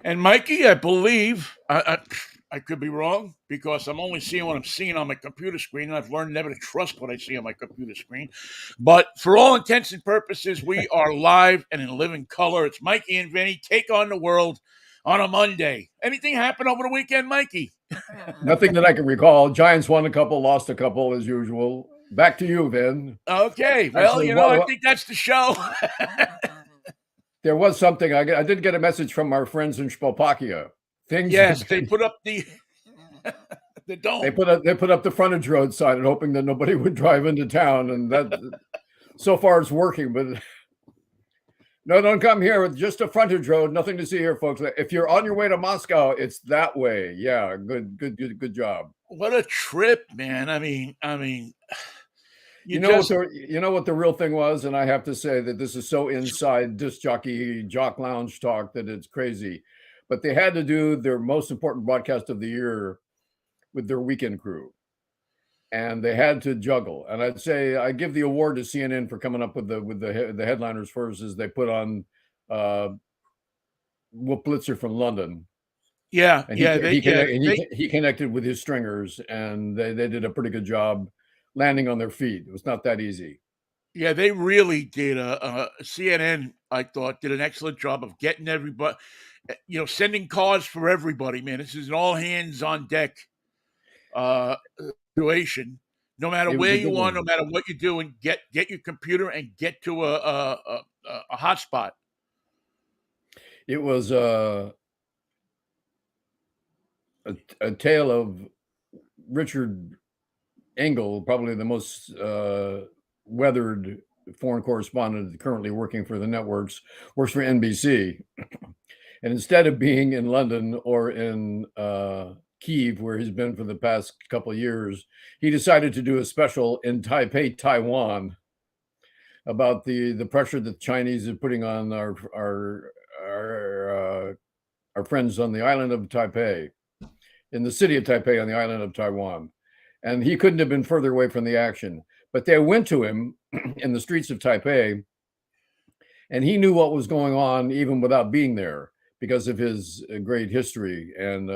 And Mikey, I believe I could be wrong because I'm only seeing what I'm seeing on my computer screen, and I've learned never to trust what I see on my computer screen. But for all intents and purposes, we are live and in living color. It's Mikey and Vinnie take on the world on a Monday. Anything happen over the weekend, Mikey? Nothing that I can recall. Giants won a couple, lost a couple as usual. Back to you, Vin. Okay, well, Actually, I think that's the show. there was something. I did get a message from our friends in Slovakia. Things have Yes, they been. put up the the They dome. put up the frontage road sign and hoping that nobody would drive into town, and that so far it's working. But no, don't come here with just a frontage road. Nothing to see here, folks. If you're on your way to Moscow, it's that way. Yeah, good job. What a trip, man. You You know what just the real thing was, and I have to say that this is so inside disc jockey jock lounge talk that it's crazy. But they had to do their most important broadcast of the year with their weekend crew, and they had to juggle. And I'd say I give the award to CNN for coming up with the headliners first, as they put on uh, Will Blitzer from London, yeah, and yeah, they yeah, they he connected with his stringers, and they did a pretty good job landing on their feet. It was not that easy. yeah, they really did. CNN, I thought, did an excellent job of getting everybody, sending cars for everybody. Man, this is an all hands on deck uh, situation. No matter It was where a you good are, no one. matter what you're doing, get your computer and get to a hotspot. It was a tale of Richard Engel, probably the most weathered foreign correspondent currently working for the networks, works for NBC. And instead of being in London or in Kiev, where he's been for the past couple of years, he decided to do a special in Taipei, Taiwan, about the pressure that the Chinese are putting on our friends on the island of Taipei, in the city of Taipei on the island of Taiwan. And he couldn't have been further away from the action. But they went to him in the streets of Taipei, and he knew what was going on even without being there because of his great history and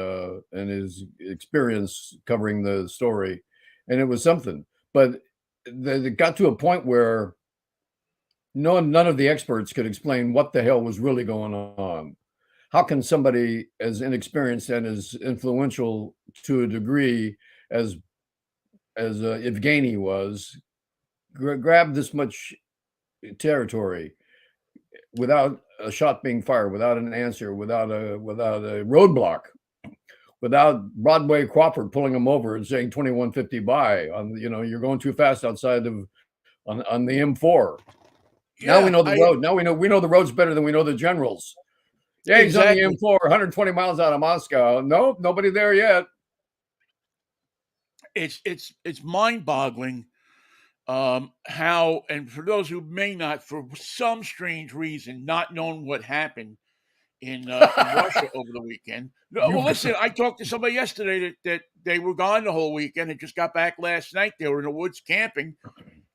his experience covering the story. And it was something. But it got to a point where none of the experts could explain what the hell was really going on. How can somebody as inexperienced and as influential to a degree as Evgeny was grab this much territory without a shot being fired, without an answer, without a roadblock, without Broadway Crawford pulling him over and saying 2150 by on you're going too fast outside of on the M4. Now we Yeah, know the I road. Now we know the roads better than we know the generals. Yeah, he's on the exactly. M4, 120 miles out of Moscow. Nope, nobody there yet. It's mind boggling how, and for those who may not, for some strange reason, not known what happened in Russia over the weekend. No, well, You've got, listen, I talked to somebody yesterday that they were gone the whole weekend and just got back last night. They were in the woods camping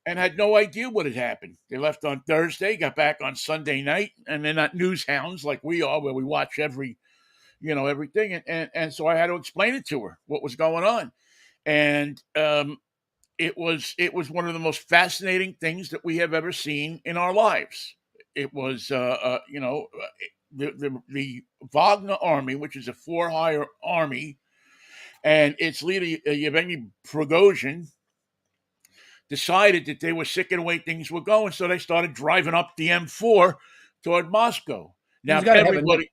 and had no idea what had happened. They left on Thursday, got back on Sunday night, and they're not news hounds like we are, where we watch everything. And so I had to explain it to her what was going on, and it was one of the most fascinating things that we have ever seen in our lives. It was the Wagner army, which is a for hire army, and its leader Yevgeny Prigozhin decided that they were sick of the way things were going, so they started driving up the M4 toward Moscow. he's Now got to have a nick. everybody,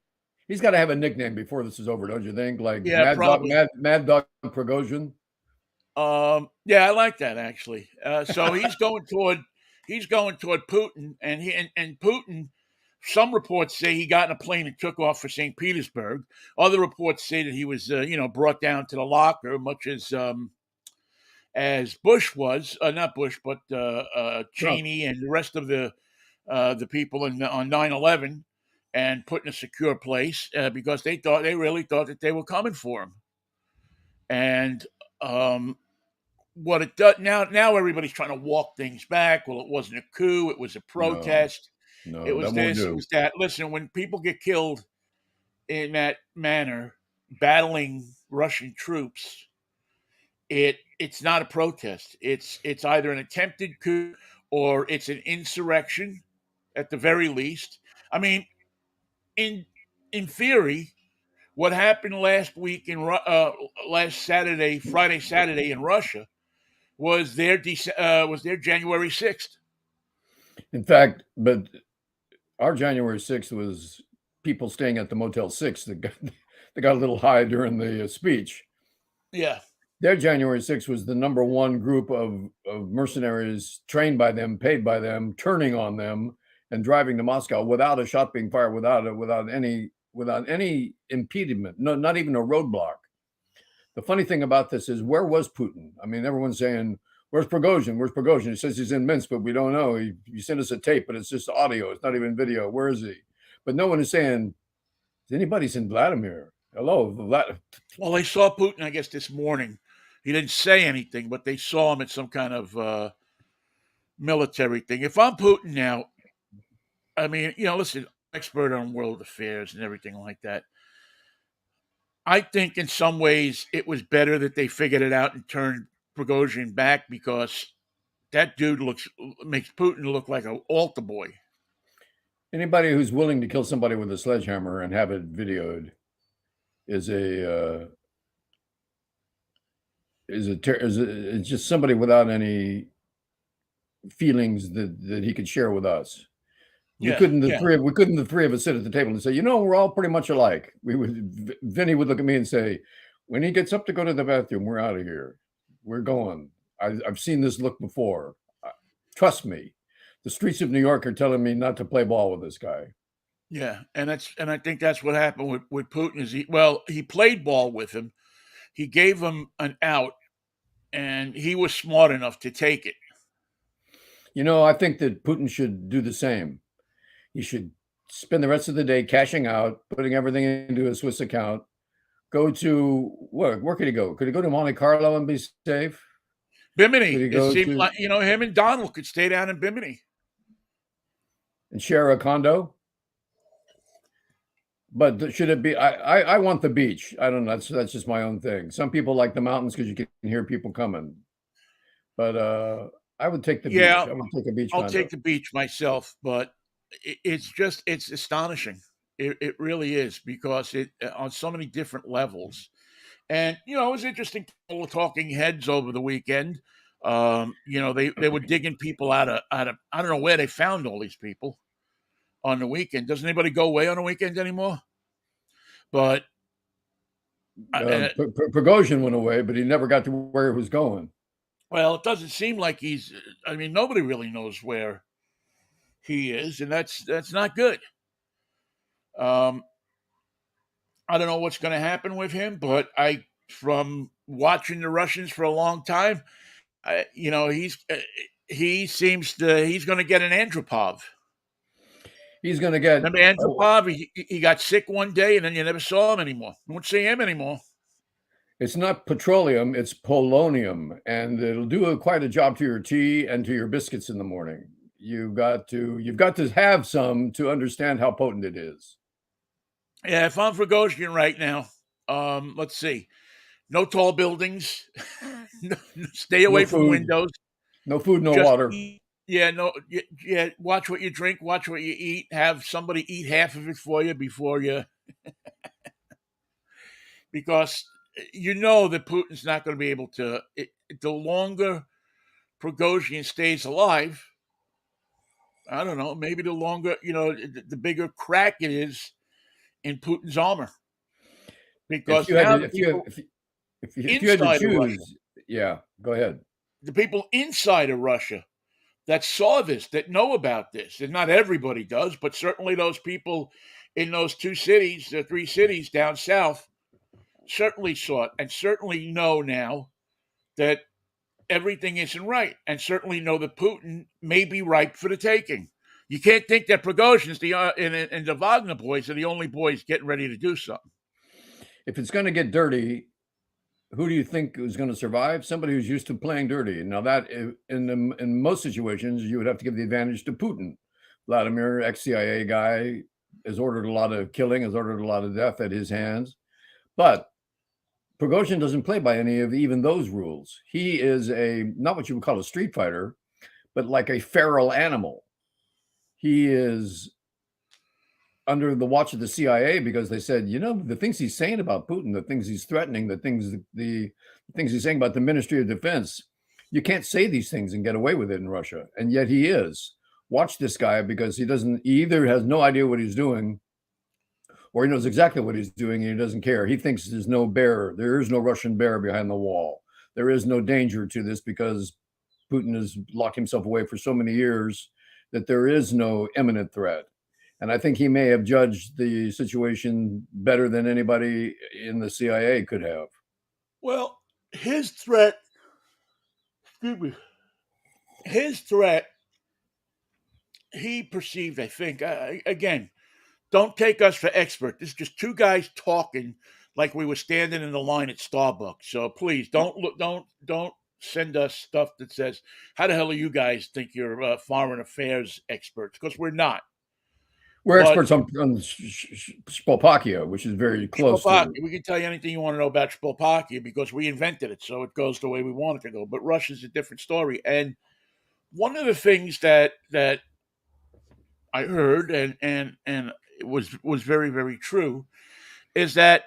He's got to have a nickname before this is over, don't you think? Like yeah, probably. Mad Dog Prigozhin. Yeah, I like that actually. So he's going toward Putin, and Putin. Some reports say he got in a plane and took off for St. Petersburg. Other reports say that he was, brought down to the locker, much as Bush was, not Bush, but Trump. Cheney and the rest of the people on 9/11, and put in a secure place because they really thought that they were coming for him. And um, what it does now everybody's trying to walk things back. Well, it wasn't a coup; it was a No, protest. It no, was that won't this, it do. was that. Listen, when people get killed in that manner, battling Russian troops, it's not a protest. It's either an attempted coup or it's an insurrection at the very least. I mean, in in theory, what happened last week last Saturday, Friday, Saturday in Russia was their January 6th. In fact, but our January 6th was people staying at the Motel 6 that got a little high during the speech. Yeah. Their January 6th was the number one group of mercenaries trained by them, paid by them, turning on them and driving to Moscow without a shot being fired, without any impediment, no, not even a roadblock. The funny thing about this is, where was Putin? I mean, everyone's saying, "Where's Prigozhin? Where's Prigozhin?" He says he's in Minsk, but we don't know. He sent us a tape, but it's just audio. It's not even video. Where is he? But no one is saying, "Is anybody in Vladimir? Hello, Well, they saw Putin, I guess, this morning. He didn't say anything, but they saw him at some kind of military thing. If I'm Putin now, I mean, listen, expert on world affairs and everything like that. I think in some ways it was better that they figured it out and turned Prigozhin back, because that dude makes Putin look like an altar boy. Anybody who's willing to kill somebody with a sledgehammer and have it videoed is just somebody without any feelings that he could share with us. We couldn't the three of us sit at the table and say, we're all pretty much alike. Vinnie would look at me and say, when he gets up to go to the bathroom, we're out of here. We're going. I've seen this look before. Trust me. The streets of New York are telling me not to play ball with this guy. Yeah, and I think that's what happened with Putin. He played ball with him. He gave him an out, and he was smart enough to take it. I think that Putin should do the same. He should spend the rest of the day cashing out, putting everything into a Swiss account. Go to where could he go? Could he go to Monte Carlo and be safe? Bimini. It seemed like him and Donald could stay down in Bimini and share a condo. But should it be? I want the beach. I don't know. That's just my own thing. Some people like the mountains because you can hear people coming. But I would take the beach. I would take a beach. I'll take the beach myself, but it's astonishing. It really is, because it on so many different levels. And it was interesting. People were talking heads over the weekend. They were digging people out of I don't know where they found all these people on the weekend. Doesn't anybody go away on the weekend anymore? But Prigozhin went away, but he never got to where he was going. Well, it doesn't seem like he's. I mean, nobody really knows where he is, and that's not good. I don't know what's going to happen with him, but from watching the Russians for a long time, he seems he's going to get an Andropov. He's going to get an Andropov. He got sick one day, and then you never saw him anymore. You won't see him anymore. It's not petroleum; it's polonium, and it'll do quite a job to your tea and to your biscuits in the morning. You've got to have some to understand how potent it is. Yeah, if I'm Prigozhin right now, let's see. No tall buildings. Stay away from windows. No food, no water. Watch what you drink. Watch what you eat. Have somebody eat half of it for you before you, because that Putin's not going to be able to. The longer Prigozhin stays alive, I don't know. Maybe the longer, the bigger crack it is in Putin's armor. Because if you had to choose, go ahead. The people inside of Russia that saw this, that know about this, and not everybody does, but certainly those people in those 2 cities, the 3 cities down south, certainly saw it, and certainly know now that everything isn't right, and certainly know that Putin may be ripe for the taking. You can't think that Prigozhin's and the Wagner boys are the only boys getting ready to do something. If it's going to get dirty, who do you think is going to survive? Somebody who's used to playing dirty. Now, that in most situations, you would have to give the advantage to Putin, Vladimir, ex-CIA guy, has ordered a lot of killing, has ordered a lot of death at his hands. But Prigozhin doesn't play by any of even those rules. He is not what you would call a street fighter, but like a feral animal. He is under the watch of the CIA because they said, the things he's saying about Putin, the things he's threatening, the things he's saying about the Ministry of Defense, you can't say these things and get away with it in Russia. And yet he is. Watch this guy because he either has no idea what he's doing, or he knows exactly what he's doing and he doesn't care. He thinks there is no Russian bear behind the wall. There is no danger to this because Putin has locked himself away for so many years that there is no imminent threat. And I think he may have judged the situation better than anybody in the CIA could have. Well, his threat, he perceived, I think, again, don't take us for expert. This is just two guys talking like we were standing in the line at Starbucks. So please don't send us stuff that says, how the hell do you guys think you're foreign affairs experts? Because we're not. We're experts on Spolpakia, which is very close to. We can tell you anything you want to know about Spolpakia because we invented it, so it goes the way we want it to go. But Russia's a different story. And one of the things that I heard and it was very, very true is that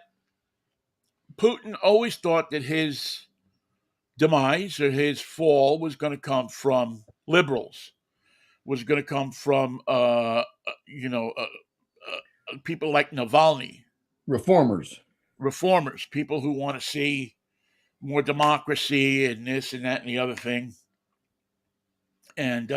Putin always thought that his demise or his fall was going to come from liberals, was going to come from people like Navalny, reformers, people who want to see more democracy and this and that and the other thing, and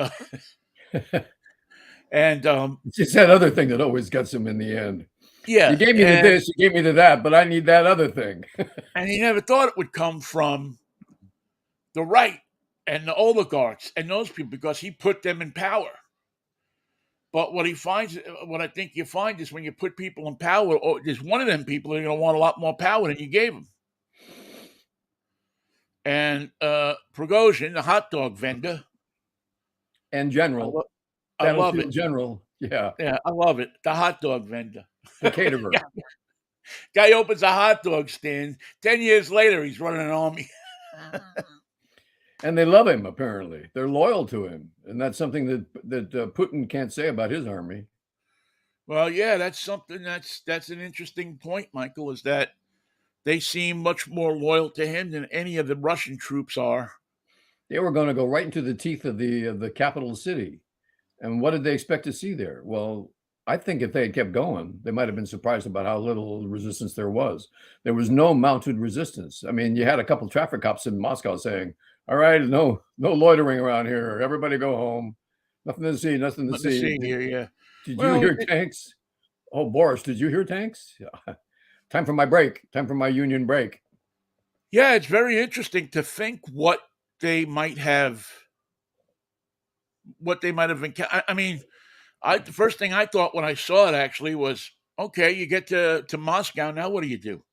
it's just that other thing that always gets him in the end. Yeah, you gave me to this, you gave me to that, but I need that other thing. And he never thought it would come from the right and the oligarchs and those people because he put them in power. But what I think you find is when you put people in power, there's one of them people who are going to want a lot more power than you gave them. And Prigozhin, the hot dog vendor, and general, I love it. General, yeah, I love it. The hot dog vendor, the caterer. Guy opens a hot dog stand. 10 years later, he's running an army. And they love him, apparently. They're loyal to him. And that's something that Putin can't say about his army. Well, yeah, that's something that's an interesting point, Michael, is that they seem much more loyal to him than any of the Russian troops are. They were going to go right into the teeth of the capital city. And what did they expect to see there? Well, I think if they had kept going, they might have been surprised about how little resistance there was. There was no mounted resistance. I mean, you had a couple of traffic cops in Moscow saying, all right, no loitering around here. Everybody go home. Nothing to see, nothing to see. Here, yeah. Did you hear tanks? Oh, Boris, did you hear tanks? Yeah. Time for my break. Time for my union break. Yeah, it's very interesting to think what they might have been. I mean, the first thing I thought when I saw it actually was, okay, you get to Moscow, now what do you do?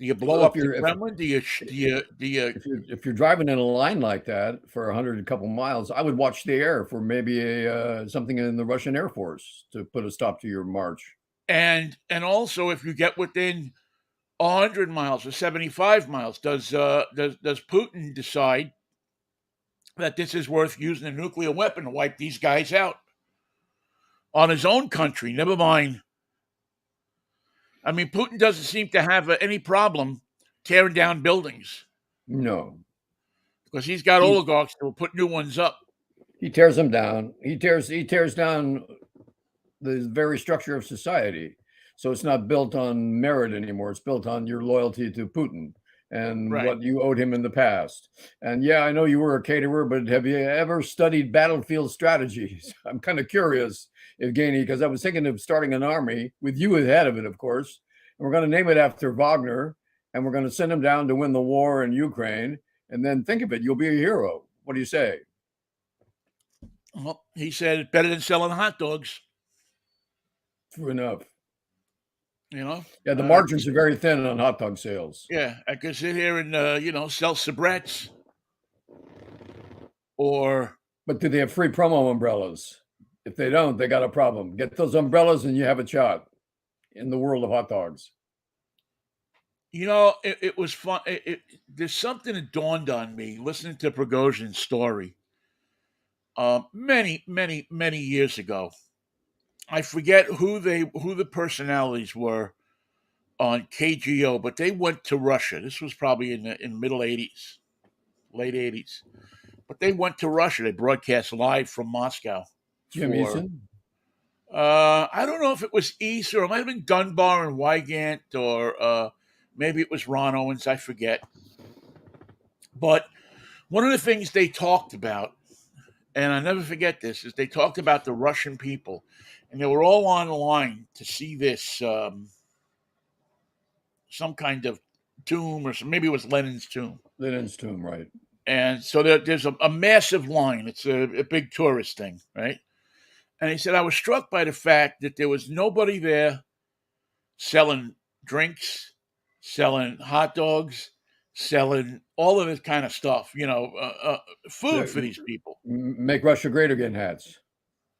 Do you blow up the Kremlin? If you're driving in a line like that for a couple miles, I would watch the air for maybe something in the Russian Air Force to put a stop to your march. And also, if you get within 100 miles or 75 miles, does Putin decide that this is worth using a nuclear weapon to wipe these guys out on his own country? Never mind. I mean, Putin doesn't seem to have any problem tearing down buildings. No. Because he's got oligarchs that will put new ones up. He tears them down. He tears down the very structure of society. So it's not built on merit anymore. It's built on your loyalty to Putin and what you owed him in the past. And yeah, I know you were a caterer, but have you ever studied battlefield strategies? I'm kind of curious, Evgeny, because I was thinking of starting an army with you ahead of it, of course. And we're going to name it after Wagner, and we're going to send him down to win the war in Ukraine. And then think of it, you'll be a hero. What do you say? Well, he said it's better than selling hot dogs. True enough. You know? Yeah, the margins are very thin on hot dog sales. Yeah, I could sit here and, sell soubrettes. But do they have free promo umbrellas? If they don't, they got a problem. Get those umbrellas and you have a shot in the world of hot dogs. It was fun. There's something that dawned on me listening to Prigozhin's story many, many, many years ago. I forget who the personalities were on KGO, but they went to Russia. This was probably in middle '80s, late '80s. But they went to Russia. They broadcast live from Moscow Jim for Eason? I don't know if it was East or it might have been Dunbar and Wygant or maybe it was Ron Owens. I forget. But one of the things they talked about, and I never forget this, is they talked about the Russian people, and they were all online to see this some kind of tomb or maybe it was Lenin's tomb. Lenin's tomb, right? And so there's a massive line. It's a big tourist thing, right? And he said, I was struck by the fact that there was nobody there selling drinks, selling hot dogs, selling all of this kind of stuff, food for these people. Make Russia great again hats.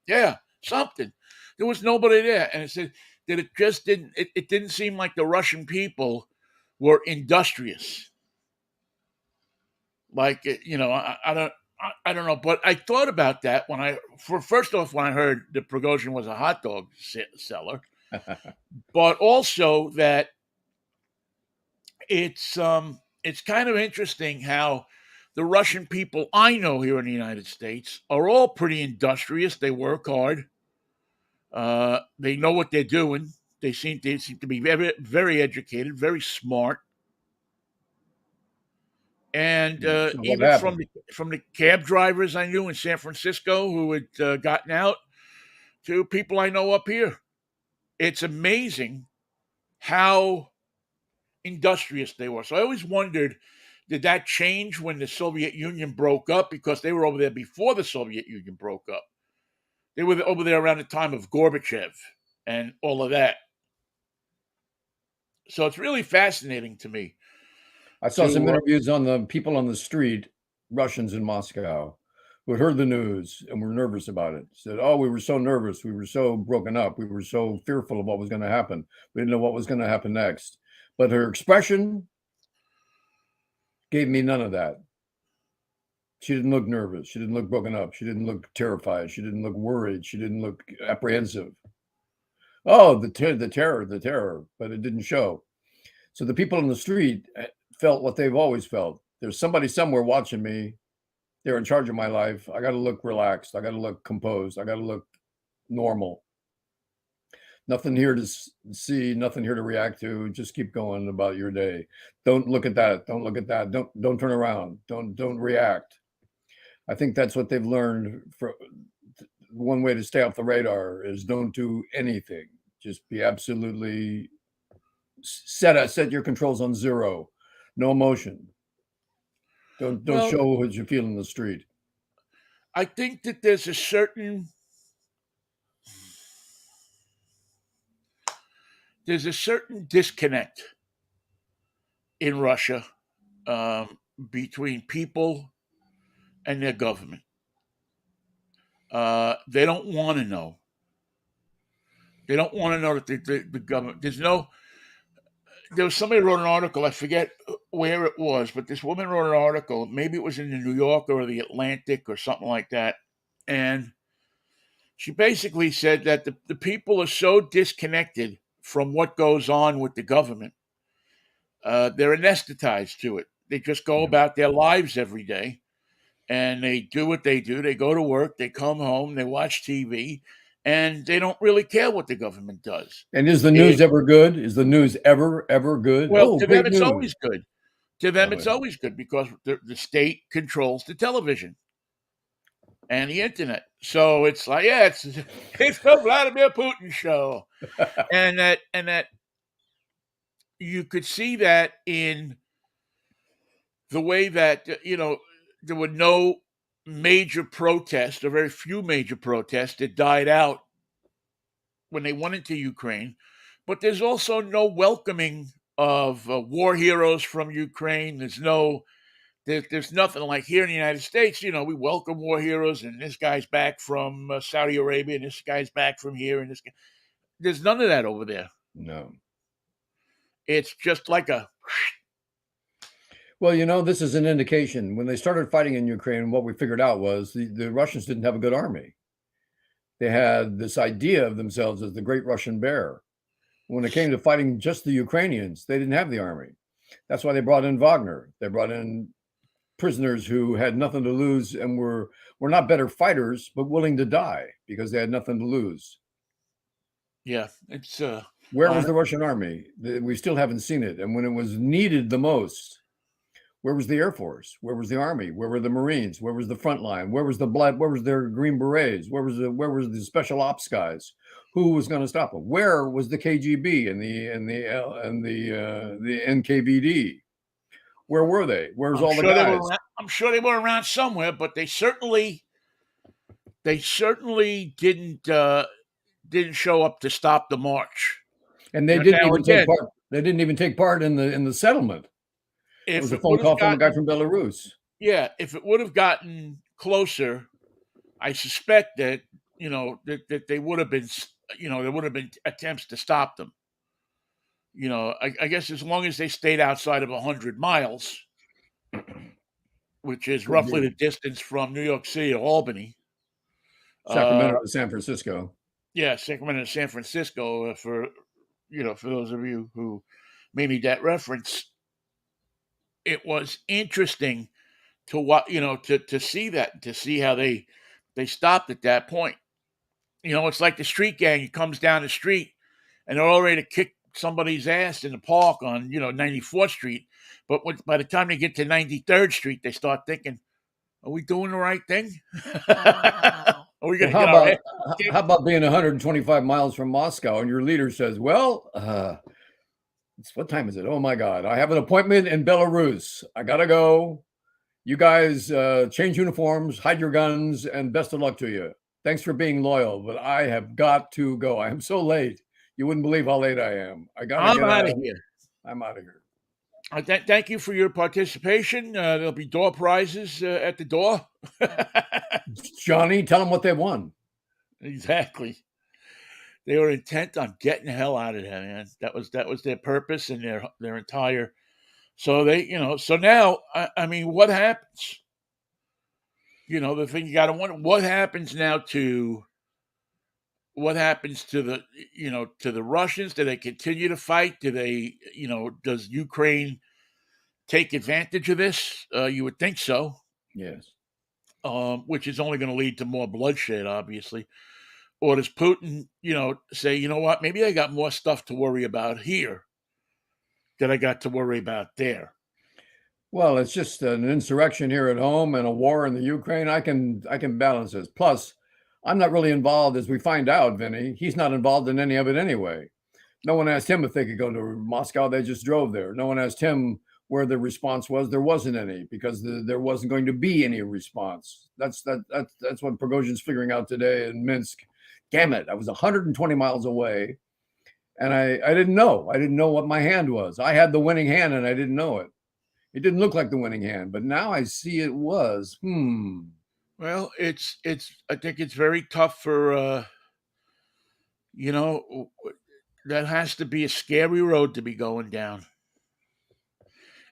Yeah, something. There was nobody there. And it said that it just it didn't seem like the Russian people were industrious. Like, I don't know, but I thought about that first off, when I heard that Prigozhin was a hot dog seller, but also that it's kind of interesting how the Russian people I know here in the United States are all pretty industrious. They work hard. They know what they're doing. They seem to be very, very educated, very smart. And So what even happened? from the cab drivers I knew in San Francisco who had gotten out to people I know up here, it's amazing how industrious they were. So I always wondered, did that change when the Soviet Union broke up? Because they were over there before the Soviet Union broke up. They were over there around the time of Gorbachev and all of that. So it's really fascinating to me. I saw some interviews on the people on the street, Russians in Moscow, who had heard the news and were nervous about it. Said, "Oh, we were so nervous. We were so broken up. We were so fearful of what was going to happen. We didn't know what was going to happen next." But her expression gave me none of that. She didn't look nervous. She didn't look broken up. She didn't look terrified. She didn't look worried. She didn't look apprehensive. Oh, the terror, but it didn't show. So the people on the street felt what they've always felt. There's somebody somewhere watching me. They're in charge of my life. I got to look relaxed. I got to look composed. I got to look normal. Nothing here to see, nothing here to react to. Just keep going about your day. Don't look at that. Don't look at that. Don't turn around. Don't react. I think that's what they've learned. One way to stay off the radar is don't do anything. Just be absolutely set your controls on zero. No emotion. Don't show what you feel in the street. I think that there's a certain disconnect in Russia between people and their government. They don't want to know. They don't want to know that the government. There was somebody wrote an article. I forget where it was, but this woman wrote an article. Maybe it was in the New Yorker or the Atlantic or something like that, and she basically said that the people are so disconnected from what goes on with the government. They're anesthetized to it. They just go about their lives every day and they do what they do. They go to work, they come home, they watch TV, and they don't really care what the government does. And is the news ever good? Is the news ever good? Well, to them, great it's news. always good. To them, it's always good because the state controls the television and the internet. So it's like, yeah, it's the Vladimir Putin show, and that you could see that in the way that there were no major protests or very few major protests that died out when they went into Ukraine, but there's also no welcoming of war heroes from Ukraine. There's no there's nothing like here in the United States. We welcome war heroes, and this guy's back from Saudi Arabia, and this guy's back from here, and there's none of that over there. No. It's just like a. Well, this is an indication. When they started fighting in Ukraine, what we figured out was the Russians didn't have a good army. They had this idea of themselves as the Great Russian Bear. When it came to fighting just the Ukrainians, they didn't have the army. That's why they brought in Wagner. They brought in prisoners who had nothing to lose and were not better fighters, but willing to die because they had nothing to lose. Yeah, it's where was the Russian army? We still haven't seen it. And when it was needed the most, where was the Air Force? Where was the Army? Where were the Marines? Where was the front line? Where was the blood? Where was their Green Berets? Where was the special ops guys? Who was going to stop them? Where was the KGB and the NKVD? Where were they? Where's all the guys? I'm sure they were around somewhere, but they certainly didn't show up to stop the march. And they didn't even take part. They didn't even take part in the settlement. It was a phone call from a guy from Belarus. Yeah, if it would have gotten closer, I suspect that that they would have been there would have been attempts to stop them. I guess as long as they stayed outside of 100 miles, which is roughly the distance from New York City to Albany, Sacramento to San Francisco. Yeah, Sacramento to San Francisco. For those of you who may need that reference, it was interesting to to see that, to see how they stopped at that point. It's like the street gang. He comes down the street and they're all ready to kick somebody's ass in the park on 94th Street, but by the time they get to 93rd Street, they start thinking, "Are we doing the right thing? Are we going to get our ass kicked?" How about being 125 miles from Moscow and your leader says, "Well, what time is it? Oh my God, I have an appointment in Belarus. I gotta go. You guys change uniforms, hide your guns, and best of luck to you. Thanks for being loyal, but I have got to go. I am so late. You wouldn't believe how late I am. I'm out of here. I'm out of here." Thank you for your participation. There'll be door prizes at the door. Johnny, tell them what they won. Exactly. They were intent on getting the hell out of there, man. That was their purpose and their entire. So so now, I mean, what happens? The thing you got to wonder, what happens now to the Russians? Do they continue to fight? Do they, does Ukraine take advantage of this? You would think so. Yes. Which is only going to lead to more bloodshed, obviously. Or does Putin, say, you know what, maybe I got more stuff to worry about here than I got to worry about there? Well, it's just an insurrection here at home and a war in the Ukraine. I can balance this. Plus, I'm not really involved, as we find out, Vinnie. He's not involved in any of it anyway. No one asked him if they could go to Moscow. They just drove there. No one asked him where the response was. There wasn't any, because there wasn't going to be any response. That's what Prigozhin's figuring out today in Minsk. Damn it, I was 120 miles away, and I didn't know. I didn't know what my hand was. I had the winning hand, and I didn't know it. It didn't look like the winning hand, but now I see it was. Well, it's. I think it's very tough for. That has to be a scary road to be going down.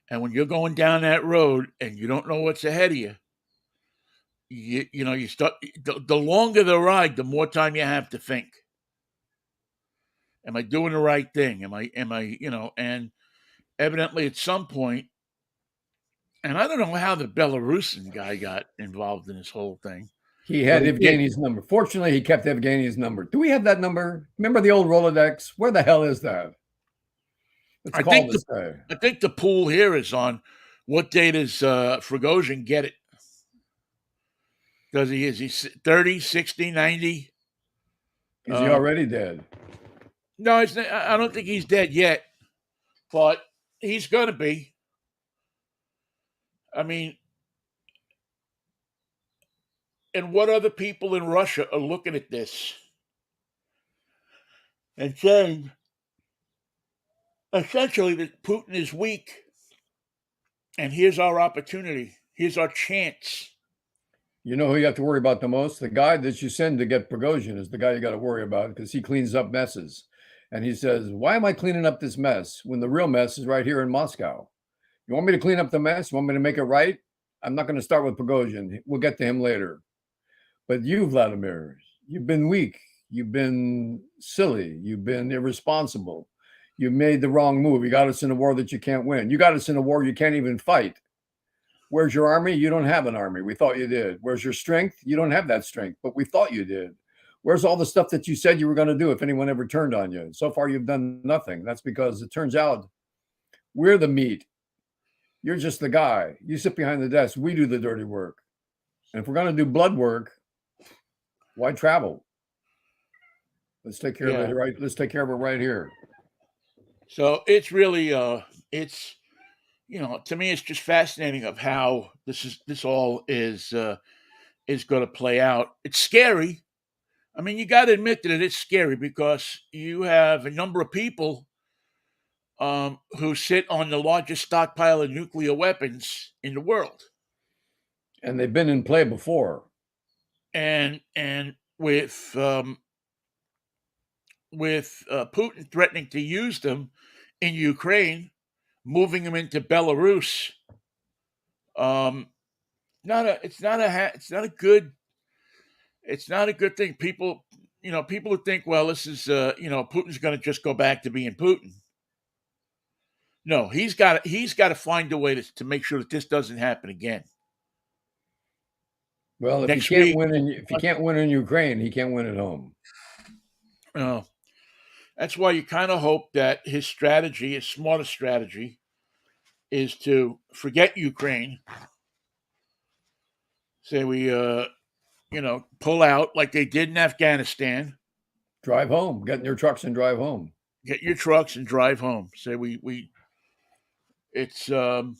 And when you're going down that road and you don't know what's ahead of you, you start. The longer the ride, the more time you have to think. Am I doing the right thing? Am I? And evidently, at some point. And I don't know how the Belarusian guy got involved in this whole thing. He had Evgeny's number. Fortunately, he kept Evgeny's number. Do we have that number? Remember the old Rolodex? Where the hell is that? I think the pool here is on what date does Prigozhin get it? Is he 30, 60, 90? Is he already dead? No, I don't think he's dead yet, but he's going to be. I mean, and what other people in Russia are looking at this and saying, essentially, that Putin is weak And here's our opportunity. Here's our chance. You know who you have to worry about the most? The guy that you send to get Prigozhin is the guy you got to worry about because he cleans up messes. And he says, "Why am I cleaning up this mess when the real mess is right here in Moscow? You want me to clean up the mess? You want me to make it right? I'm not going to start with Prigozhin. We'll get to him later. But you, Vladimir, you've been weak. You've been silly. You've been irresponsible. You made the wrong move. You got us in a war that you can't win. You got us in a war you can't even fight. Where's your army? You don't have an army. We thought you did. Where's your strength? You don't have that strength, but we thought you did. Where's all the stuff that you said you were going to do if anyone ever turned on you? So far, you've done nothing. That's because it turns out we're the meat. You're just the guy. You sit behind the desk. We do the dirty work. And if we're going to do blood work, why travel? Let's take care of it right. Let's take care of it right here. So it's really, it's, you know, to me, it's just fascinating of how this all is going to play out. It's scary. I mean, you got to admit that it is scary because you have a number of people who sit on the largest stockpile of nuclear weapons in the world, and they've been in play before. And with Putin threatening to use them in Ukraine, moving them into Belarus, it's not a good thing. People who think, well, this is Putin's going to just go back to being Putin. No, he's got to find a way to make sure that this doesn't happen again. Well, if he can't win in Ukraine, he can't win at home. That's why you kind of hope that his strategy, his smartest strategy, is to forget Ukraine. Say we, pull out like they did in Afghanistan. Drive home. Get in your trucks and drive home. Get your trucks and drive home. Say we have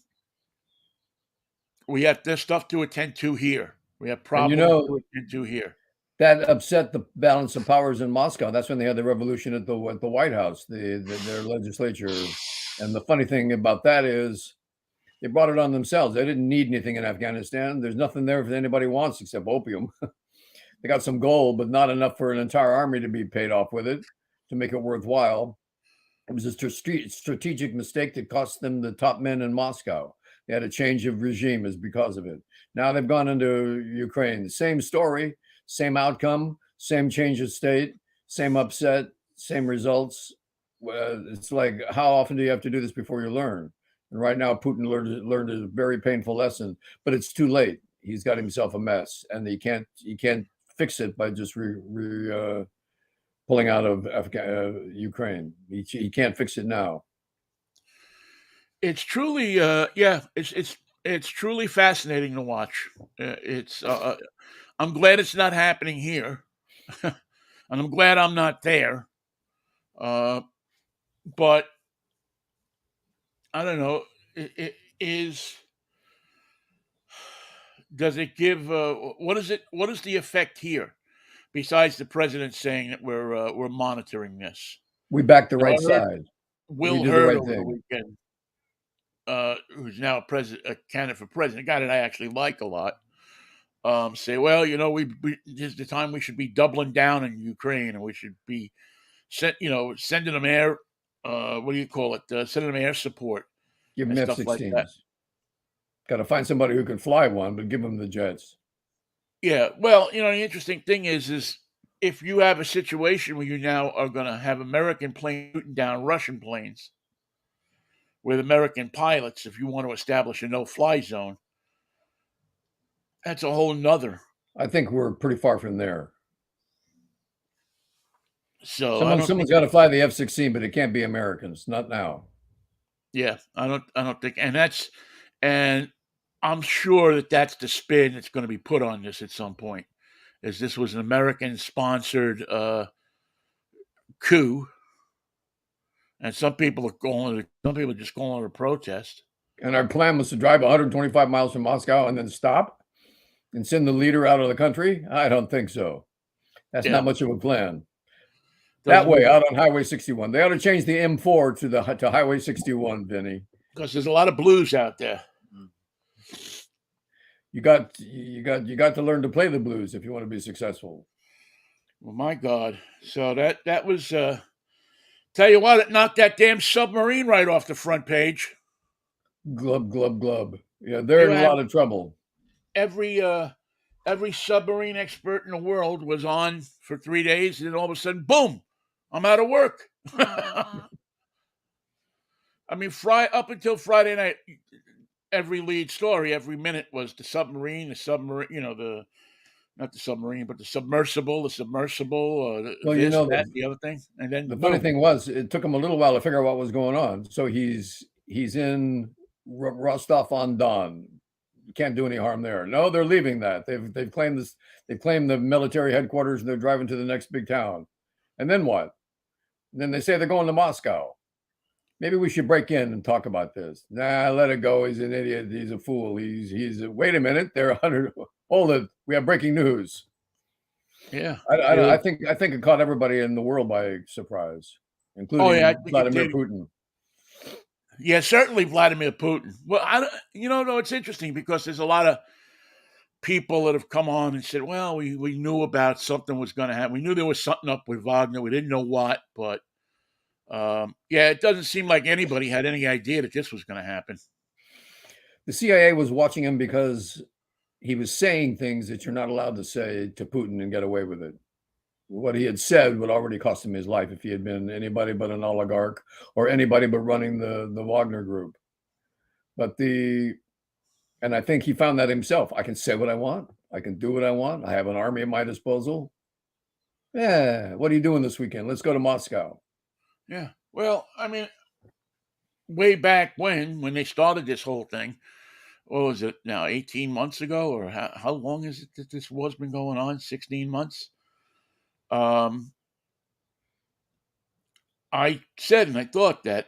this stuff to attend to here. We have problems to attend to here. That upset the balance of powers in Moscow. That's when they had the revolution at the White House, their legislature. And the funny thing about that is they brought it on themselves. They didn't need anything in Afghanistan. There's nothing there if anybody wants except opium. They got some gold, but not enough for an entire army to be paid off with it to make it worthwhile. It was a strategic mistake that cost them the top men in Moscow. They had a change of regime as because of it. Now they've gone into Ukraine. Same story, same outcome, same change of state, same upset, same results. It's like, how often do you have to do this before you learn? And right now, Putin learned a very painful lesson, but it's too late. He's got himself a mess, and he can't fix it by just pulling out of Ukraine. He can't fix it now. It's truly, it's truly fascinating to watch. I'm glad it's not happening here, and I'm glad I'm not there. But I don't know. Does it give? What is it? What is the effect here? Besides the president saying that we're monitoring this, we backed the right side. Will Hurd over the weekend, who's now a candidate for president, a guy that I actually like a lot, say, well, this is the time we should be doubling down in Ukraine, and we should be sending them air. What do you call it? Sending them air support. Give them F-16s. Like got to find somebody who can fly one, but give them the jets. Yeah, well, the interesting thing is if you have a situation where you now are going to have American planes shooting down Russian planes with American pilots, if you want to establish a no-fly zone, that's a whole nother. I think we're pretty far from there. So someone's got to fly the F-16, but it can't be Americans, not now. Yeah, I don't think, and I'm sure that's the spin that's going to be put on this at some point. Is this was an American-sponsored coup, and some people are just going to protest. And our plan was to drive 125 miles from Moscow and then stop and send the leader out of the country. I don't think so. That's not much of a plan. That way, out on Highway 61, they ought to change the M4 to Highway 61, Vinnie. Because there's a lot of blues out there. You got to learn to play the blues if you want to be successful. Well, my God. So that was tell you what, it knocked that damn submarine right off the front page. Glub glub glub. Yeah, they're You in a had lot of trouble. every every submarine expert in the world was on for 3 days, and then all of a sudden, boom, I'm out of work. I mean, up until Friday night, every lead story, every minute was the submarine, the not the submarine, but the submersible, Well, this, that, the other thing, and then the funny boom. thing was, it took him a little while to figure out what was going on. So he's in Rostov on Don. You can't do any harm there. No, they're leaving that. They've claimed this. They've claimed the military headquarters, and they're driving to the next big town. And then what? And then they say they're going to Moscow. Maybe we should break in and talk about this. Nah, let it go. He's an idiot. He's a fool. He's. Wait a minute. They're 100. Hold it. We have breaking news. Yeah. I think it caught everybody in the world by surprise, Oh yeah, I including think it Vladimir did. Putin. Yeah, certainly Vladimir Putin. Well, no, it's interesting because there's a lot of people that have come on and said, well, we knew about something was going to happen. We knew there was something up with Wagner. We didn't know what, but yeah, it doesn't seem like anybody had any idea that this was going to happen. The CIA was watching him because he was saying things that you're not allowed to say to Putin and get away with it. What he had said would already cost him his life if he had been anybody but an oligarch or anybody but running the Wagner group. But and I think he found that himself. I can say what I want. I can do what I want. I have an army at my disposal. Yeah. What are you doing this weekend? Let's go to Moscow. Yeah. Well, I mean, way back when they started this whole thing, what was it now, 18 months ago? Or how long is it that this war's been going on? 16 months? I said and I thought that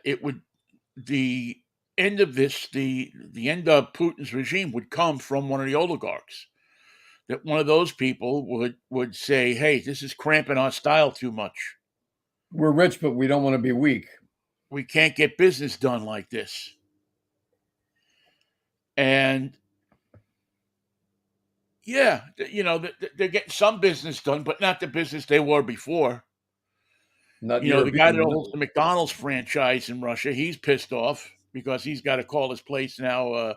the end of this, the end of Putin's regime would come from one of the oligarchs. That one of those people would say, "Hey, this is cramping our style too much. We're rich, but we don't want to be weak. We can't get business done like this." And yeah, they're getting some business done, but not the business they were before. Not The guy that European. owns the McDonald's franchise in Russia, he's pissed off because he's got to call his place now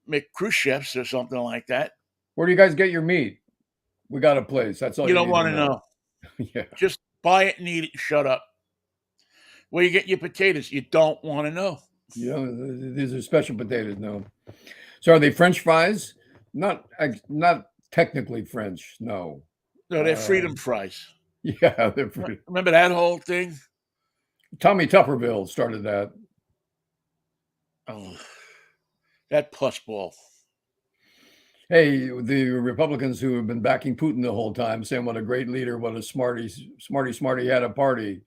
McCrushev's or something like that. Where do you guys get your meat? We got a place. That's all You you don't need want to to know. know. Yeah. Just buy it and eat it and shut up. Where you get your potatoes, you don't want to know. These are special potatoes. No. So are they French fries? Not technically French. No. No, they're freedom fries. Yeah, they're Remember that whole thing? Tommy Tupperville started that. Oh, that pussball. Hey, the Republicans who have been backing Putin the whole time, saying what a great leader, what a smarty had a party.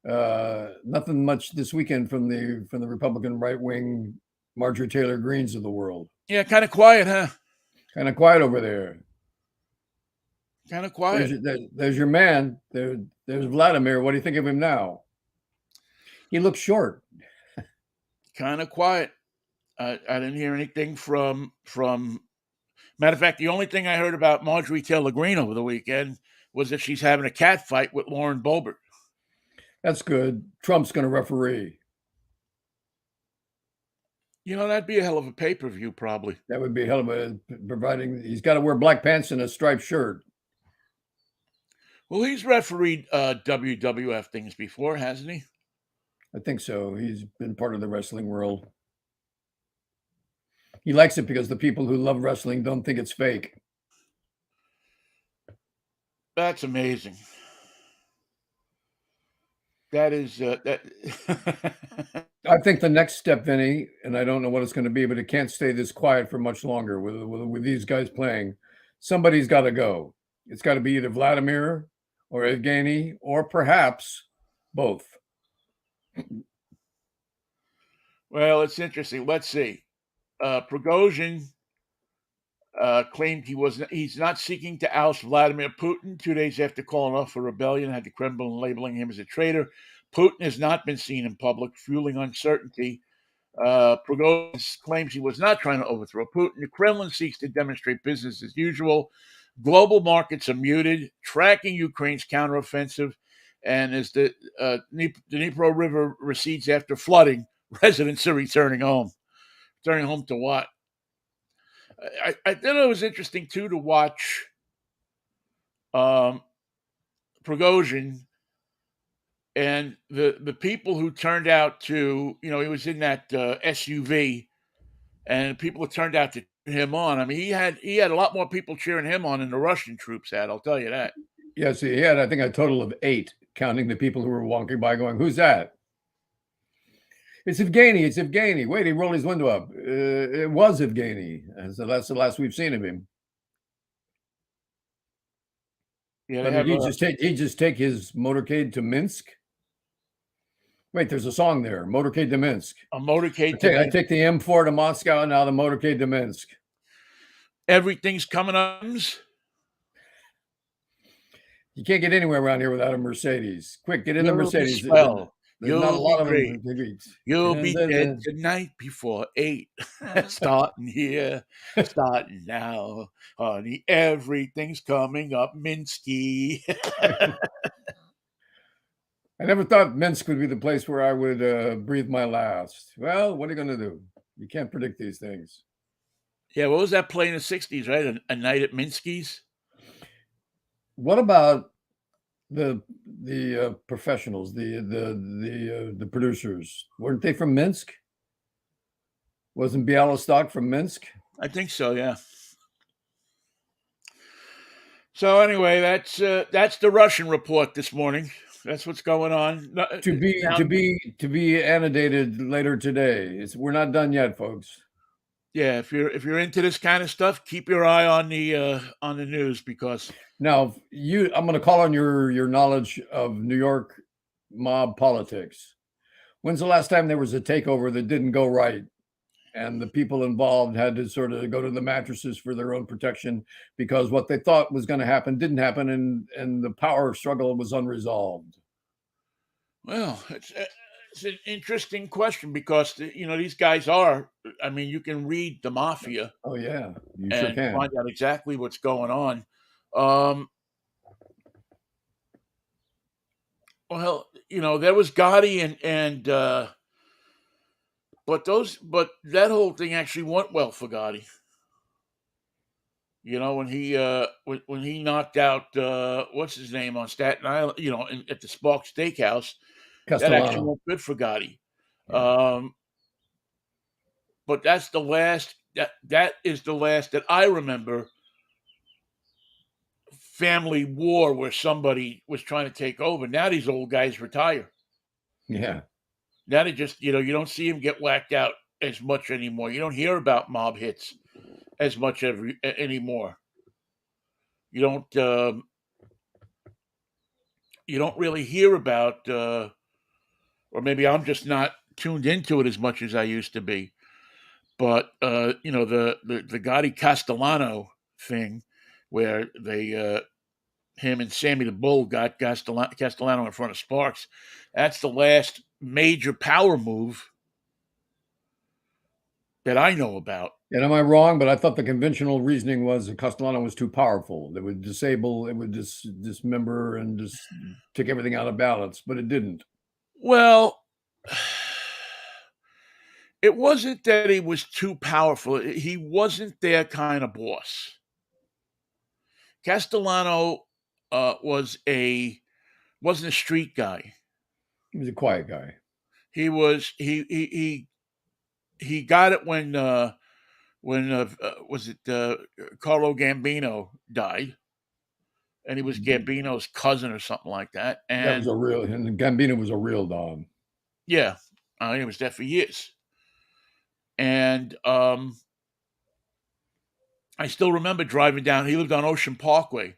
Nothing much this weekend from the Republican right wing Marjorie Taylor Greens of the world. Yeah, kind of quiet, huh? Kind of quiet over there. Kind of quiet. There's your man. There's Vladimir. What do you think of him now? He looks short. Kind of quiet. I didn't hear anything from. Matter of fact, the only thing I heard about Marjorie Taylor Greene over the weekend was that she's having a cat fight with Lauren Boebert. That's good. Trump's going to referee. That'd be a hell of a pay-per-view, probably. That would be a hell of a, providing he's got to wear black pants and a striped shirt. Well, he's refereed WWF things before, hasn't he? I think so. He's been part of the wrestling world. He likes it because the people who love wrestling don't think it's fake. That's amazing. That is that. I think the next step, Vinnie, and I don't know what it's going to be, but it can't stay this quiet for much longer with these guys playing. Somebody's got to go. It's got to be either Vladimir or Evgeny or perhaps both. Well, it's interesting. Let's see. Prigozhin claimed he's not seeking to oust Vladimir Putin 2 days after calling off a rebellion, had the Kremlin labeling him as a traitor. Putin has not been seen in public, fueling uncertainty Prigozhin claims he was not trying to overthrow Putin. The Kremlin seeks to demonstrate business as usual. Global markets are muted, tracking Ukraine's counteroffensive. And as the Dnipro River recedes after flooding, residents are returning home. Returning home to what? I thought it was interesting, too, to watch Prigozhin and the people who turned out to, he was in that SUV, and people who turned out to cheer him on. I mean, he had a lot more people cheering him on than the Russian troops had. I'll tell you that. Yes, he had, I think, a total of 8, counting the people who were walking by going, "Who's that?" "It's Evgeny, it's Evgeny." Wait, he rolled his window up. It was Evgeny. And so that's the last we've seen of him. Yeah, But he just take his motorcade to Minsk? Wait, there's a song there, Motorcade to Minsk. a motorcade. I take the M4 to Moscow, now the motorcade to Minsk. Everything's coming up. You can't get anywhere around here without a Mercedes. Quick, get in the Mercedes. Swell. There's not a lot of great. them. You'll be dead tonight before 8. Starting here, starting now, honey. Everything's coming up, Minsky. I never thought Minsk would be the place where I would breathe my last. Well, what are you going to do? You can't predict these things. Yeah, what was that play in the 60s, right? A Night at Minsky's? What about the professionals, the producers? Weren't they from Minsk? Wasn't Bialystok from Minsk? I think so, yeah. So anyway, that's the Russian report this morning. That's what's going on. To be annotated later today. We're not done yet, folks. Yeah, if you're into this kind of stuff, keep your eye on the news, because now I'm going to call on your knowledge of New York mob politics. When's the last time there was a takeover that didn't go right, and the people involved had to sort of go to the mattresses for their own protection because what they thought was going to happen didn't happen, and the power struggle was unresolved? Well, it's an interesting question, because these guys are. I mean, you can read the mafia. Oh yeah, you and sure can find out exactly what's going on. Well, there was Gotti and but that whole thing actually went well for Gotti. When he knocked out what's his name on Staten Island, at the Spark Steakhouse, that actually went good for Gotti. Yeah. But that's the last. That is the last that I remember family war where somebody was trying to take over. Now these old guys retire. Yeah. Now they just, you don't see them get whacked out as much anymore. You don't hear about mob hits as much anymore. You don't really hear about, or maybe I'm just not tuned into it as much as I used to be. But the Gotti Castellano thing, where they him and Sammy the Bull got Castellano in front of Sparks. That's the last major power move that I know about. And am I wrong? But I thought the conventional reasoning was that Castellano was too powerful. It would disable, it would dismember and just take everything out of balance, but it didn't. Well, it wasn't that he was too powerful. He wasn't their kind of boss. Castellano wasn't a street guy. He was a quiet guy. He got it when was it Carlo Gambino died, and he was Gambino's cousin or something like that. And Gambino was a real don. Yeah, he was there for years, and I still remember driving down. He lived on Ocean Parkway.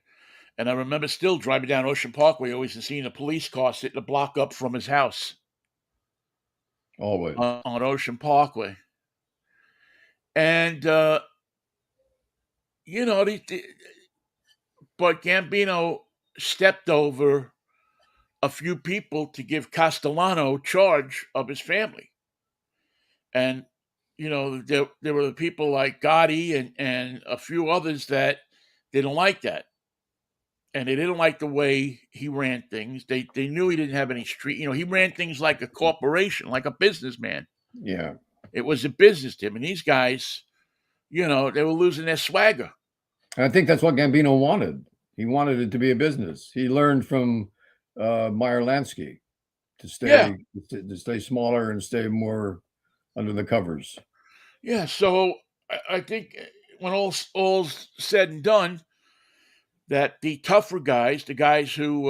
And I remember still driving down Ocean Parkway, always seeing a police car sitting a block up from his house. Always. On Ocean Parkway. And, but Gambino stepped over a few people to give Castellano charge of his family. And there were people like Gotti and a few others that didn't like that, and they didn't like the way he ran things. They knew he didn't have any street. He ran things like a corporation, like a businessman. Yeah. It was a business to him, and these guys, they were losing their swagger. I think that's what Gambino wanted. He wanted it to be a business. He learned from Meyer Lansky to Yeah, stay smaller and stay more under the covers. yeah. So I think when all's said and done, that the tougher guys, the guys who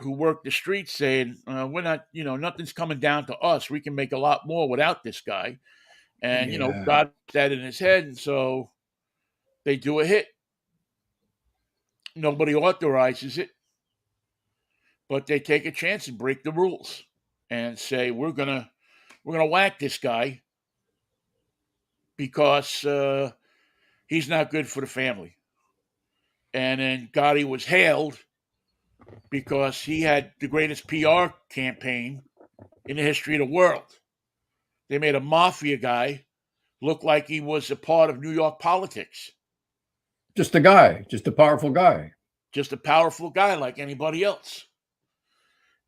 work the streets, saying we're not, nothing's coming down to us. We can make a lot more without this guy, and Yeah. God put that in his head, and so they do a hit. Nobody authorizes it, but they take a chance and break the rules and say we're gonna whack this guy because he's not good for the family. And then Gotti was hailed because he had the greatest PR campaign in the history of the world. They made a mafia guy look like he was a part of New York politics. Just a guy, just a powerful guy. Just a powerful guy like anybody else.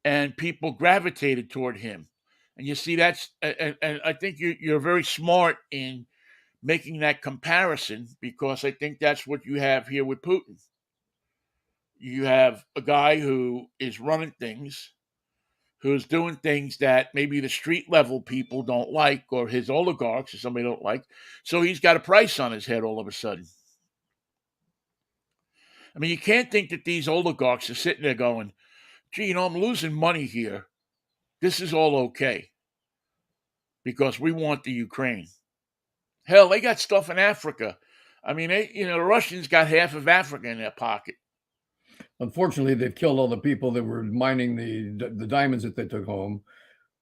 And people gravitated toward him. And you see, and I think you're very smart in making that comparison, because I think that's what you have here with Putin. You have a guy who is running things, who's doing things that maybe the street level people don't like, or his oligarchs or somebody don't like. So he's got a price on his head all of a sudden. I mean, you can't think that these oligarchs are sitting there going, gee, I'm losing money here. This is all okay because we want the Ukraine. Hell, they got stuff in Africa. I mean, the Russians got half of Africa in their pocket. Unfortunately, they've killed all the people that were mining the diamonds that they took home.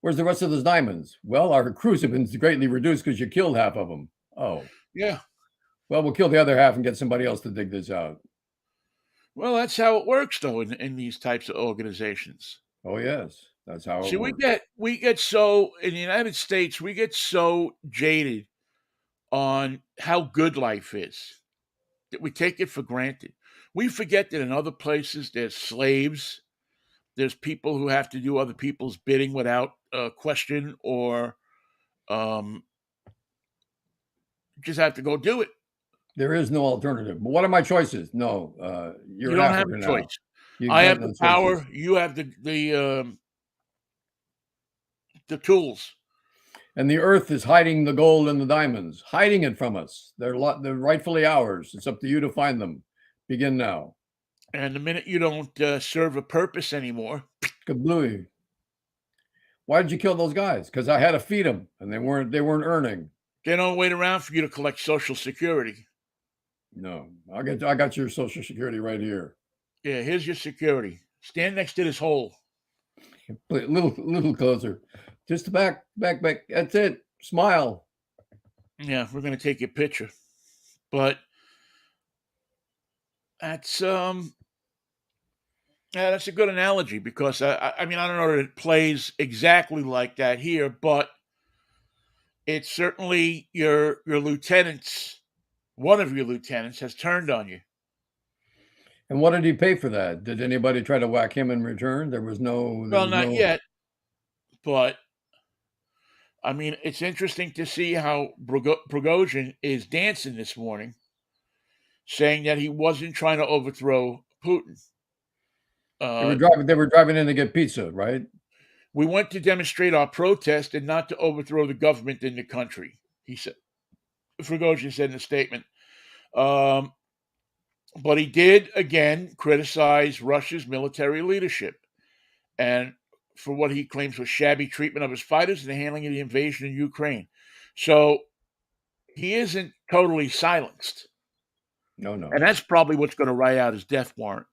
Where's the rest of those diamonds? Well, our crews have been greatly reduced because you killed half of them. Oh. Yeah. Well, we'll kill the other half and get somebody else to dig this out. Well, that's how it works, though, in these types of organizations. Oh, yes. That's how See, it works. we get so, in the United States, we get so jaded on how good life is that we take it for granted. We forget that in other places there's slaves, there's people who have to do other people's bidding without question, or just have to go do it. There is no alternative. But what are my choices? No, you're You in don't have Africa a now. choice. You I got have no the choices. power. You have the tools. And the earth is hiding the gold and the diamonds, hiding it from us. They're rightfully ours. It's up to you to find them. Begin now. And the minute you don't serve a purpose anymore, kablooey. Why did you kill those guys? Because I had to feed them, and they weren't earning. They don't wait around for you to collect Social Security. No, I got your Social Security right here. Yeah, here's your security. Stand next to this hole. Little closer. Just back. That's it. Smile. Yeah, we're gonna take your picture, but that's that's a good analogy, because I mean, I don't know that it plays exactly like that here, but it's certainly your lieutenants. One of your lieutenants has turned on you. And what did he pay for that? Did anybody try to whack him in return? There was no. Well, not yet, but I mean, it's interesting to see how Prigozhin is dancing this morning, saying that he wasn't trying to overthrow Putin. They were driving in to get pizza, right? We went to demonstrate our protest and not to overthrow the government in the country, he said. Prigozhin said in a statement. But he did, again, criticize Russia's military leadership and for what he claims was shabby treatment of his fighters and the handling of the invasion in Ukraine. So he isn't totally silenced. No. And that's probably what's going to write out his death warrant.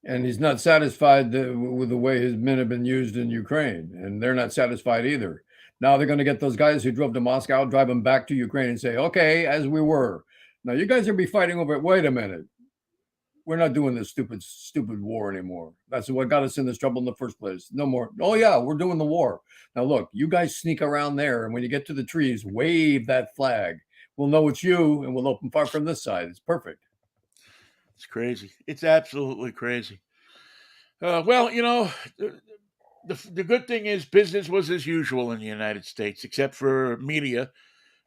And he's not satisfied with the way his men have been used in Ukraine, and they're not satisfied either. Now they're going to get those guys who drove to Moscow, drive them back to Ukraine and say, okay, as we were. Now you guys are be fighting over it. Wait a minute. we're not doing this stupid war anymore. That's what got us in this trouble in the first place. No more. Oh yeah, we're doing the war. Now look, you guys sneak around there, and when you get to the trees, wave that flag. We'll know it's you, and we'll open fire from this side. It's perfect. It's crazy. It's absolutely crazy. Well, the good thing is business was as usual in the United States, except for media,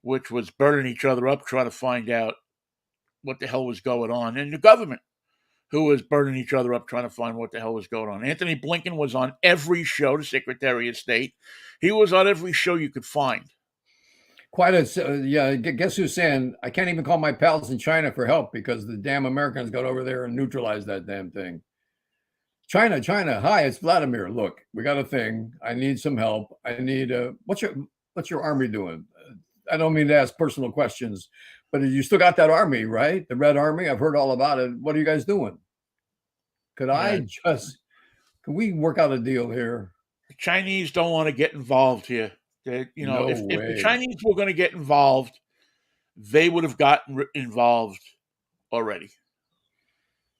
which was burning each other up trying to find out what the hell was going on, and the government, who was burning each other up trying to find what the hell was going on. Anthony Blinken was on every show, the Secretary of State. He was on every show you could find. Quite a yeah. Guess who's saying I can't even call my pals in China for help because the damn Americans got over there and neutralized that damn thing. China, China. Hi, it's Vladimir. Look, we got a thing. I need some help. I need what's your army doing? I don't mean to ask personal questions, but you still got that army, right? The Red Army. I've heard all about it. What are you guys doing? Could Yeah. can we work out a deal here? The Chinese don't want to get involved here. No If the way. Chinese were going to get involved, they would have gotten involved already.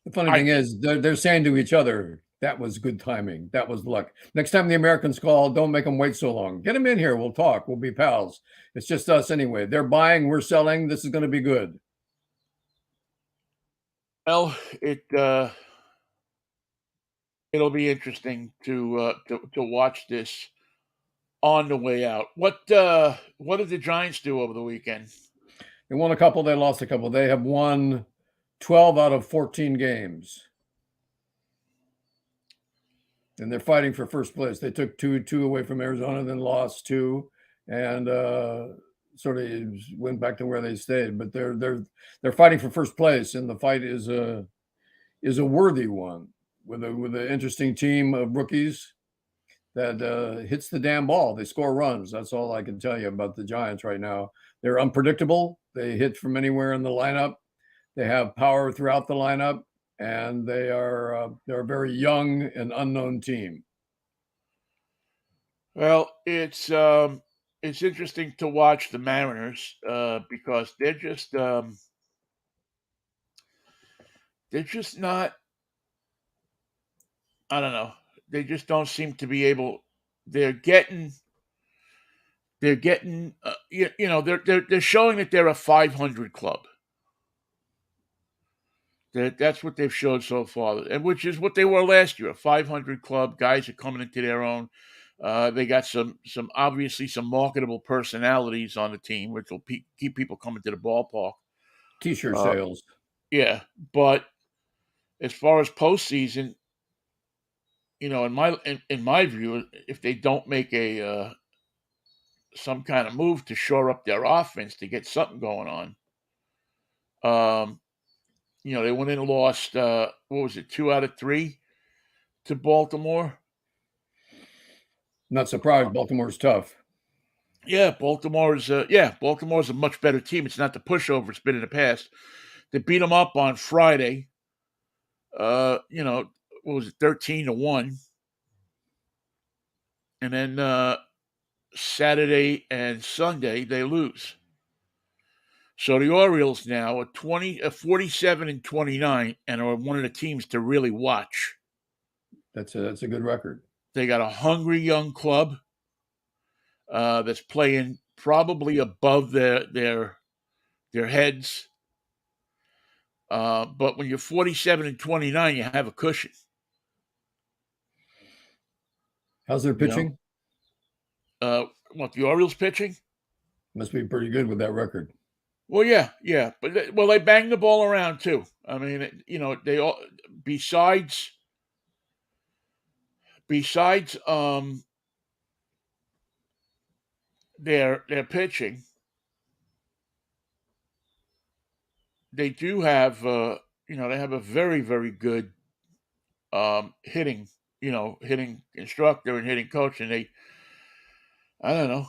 The funny thing is, they're saying to each other, that was good timing. That was luck. Next time the Americans call, don't make them wait so long. Get them in here. We'll talk. We'll be pals. It's just us anyway. They're buying. We're selling. This is going to be good. Well, it'll be interesting to watch this on the way out. What did the Giants do over the weekend? They won a couple. They lost a couple. They have won 12 out of 14 games. And they're fighting for first place. They took two away from Arizona, then lost two, and sort of went back to where they stayed. But they're fighting for first place, and the fight is a worthy one with an interesting team of rookies that hits the damn ball. They score runs. That's all I can tell you about the Giants right now. They're unpredictable. They hit from anywhere in the lineup. They have power throughout the lineup. And they're a very young and unknown team. Well, it's interesting to watch the Mariners because they're just not. I don't know. They just don't seem to be able. They're getting. They're getting. They're showing that they're a 500 club. That's what they've showed so far, and which is what they were last year, a 500 club. Guys are coming into their own. They got some obviously some marketable personalities on the team, which will keep people coming to the ballpark. T-shirt sales. Yeah, but as far as postseason, in my view, if they don't make a some kind of move to shore up their offense to get something going on, they went in and lost. What was it? 2 out of 3 to Baltimore. Not surprised. Baltimore's tough. Yeah, Baltimore's a much better team. It's not the pushover it's been in the past. They beat them up on Friday. What was it, 13-1, and then Saturday and Sunday they lose. So the Orioles now are 47-29, and are one of the teams to really watch. That's a good record. They got a hungry young club that's playing probably above their heads. But when you're 47-29, you have a cushion. How's their pitching? What, the Orioles pitching? Must be pretty good with that record. Well, yeah, but they bang the ball around too. I mean, they all besides their pitching, they do have they have a very, very good hitting instructor and hitting coach, and I don't know,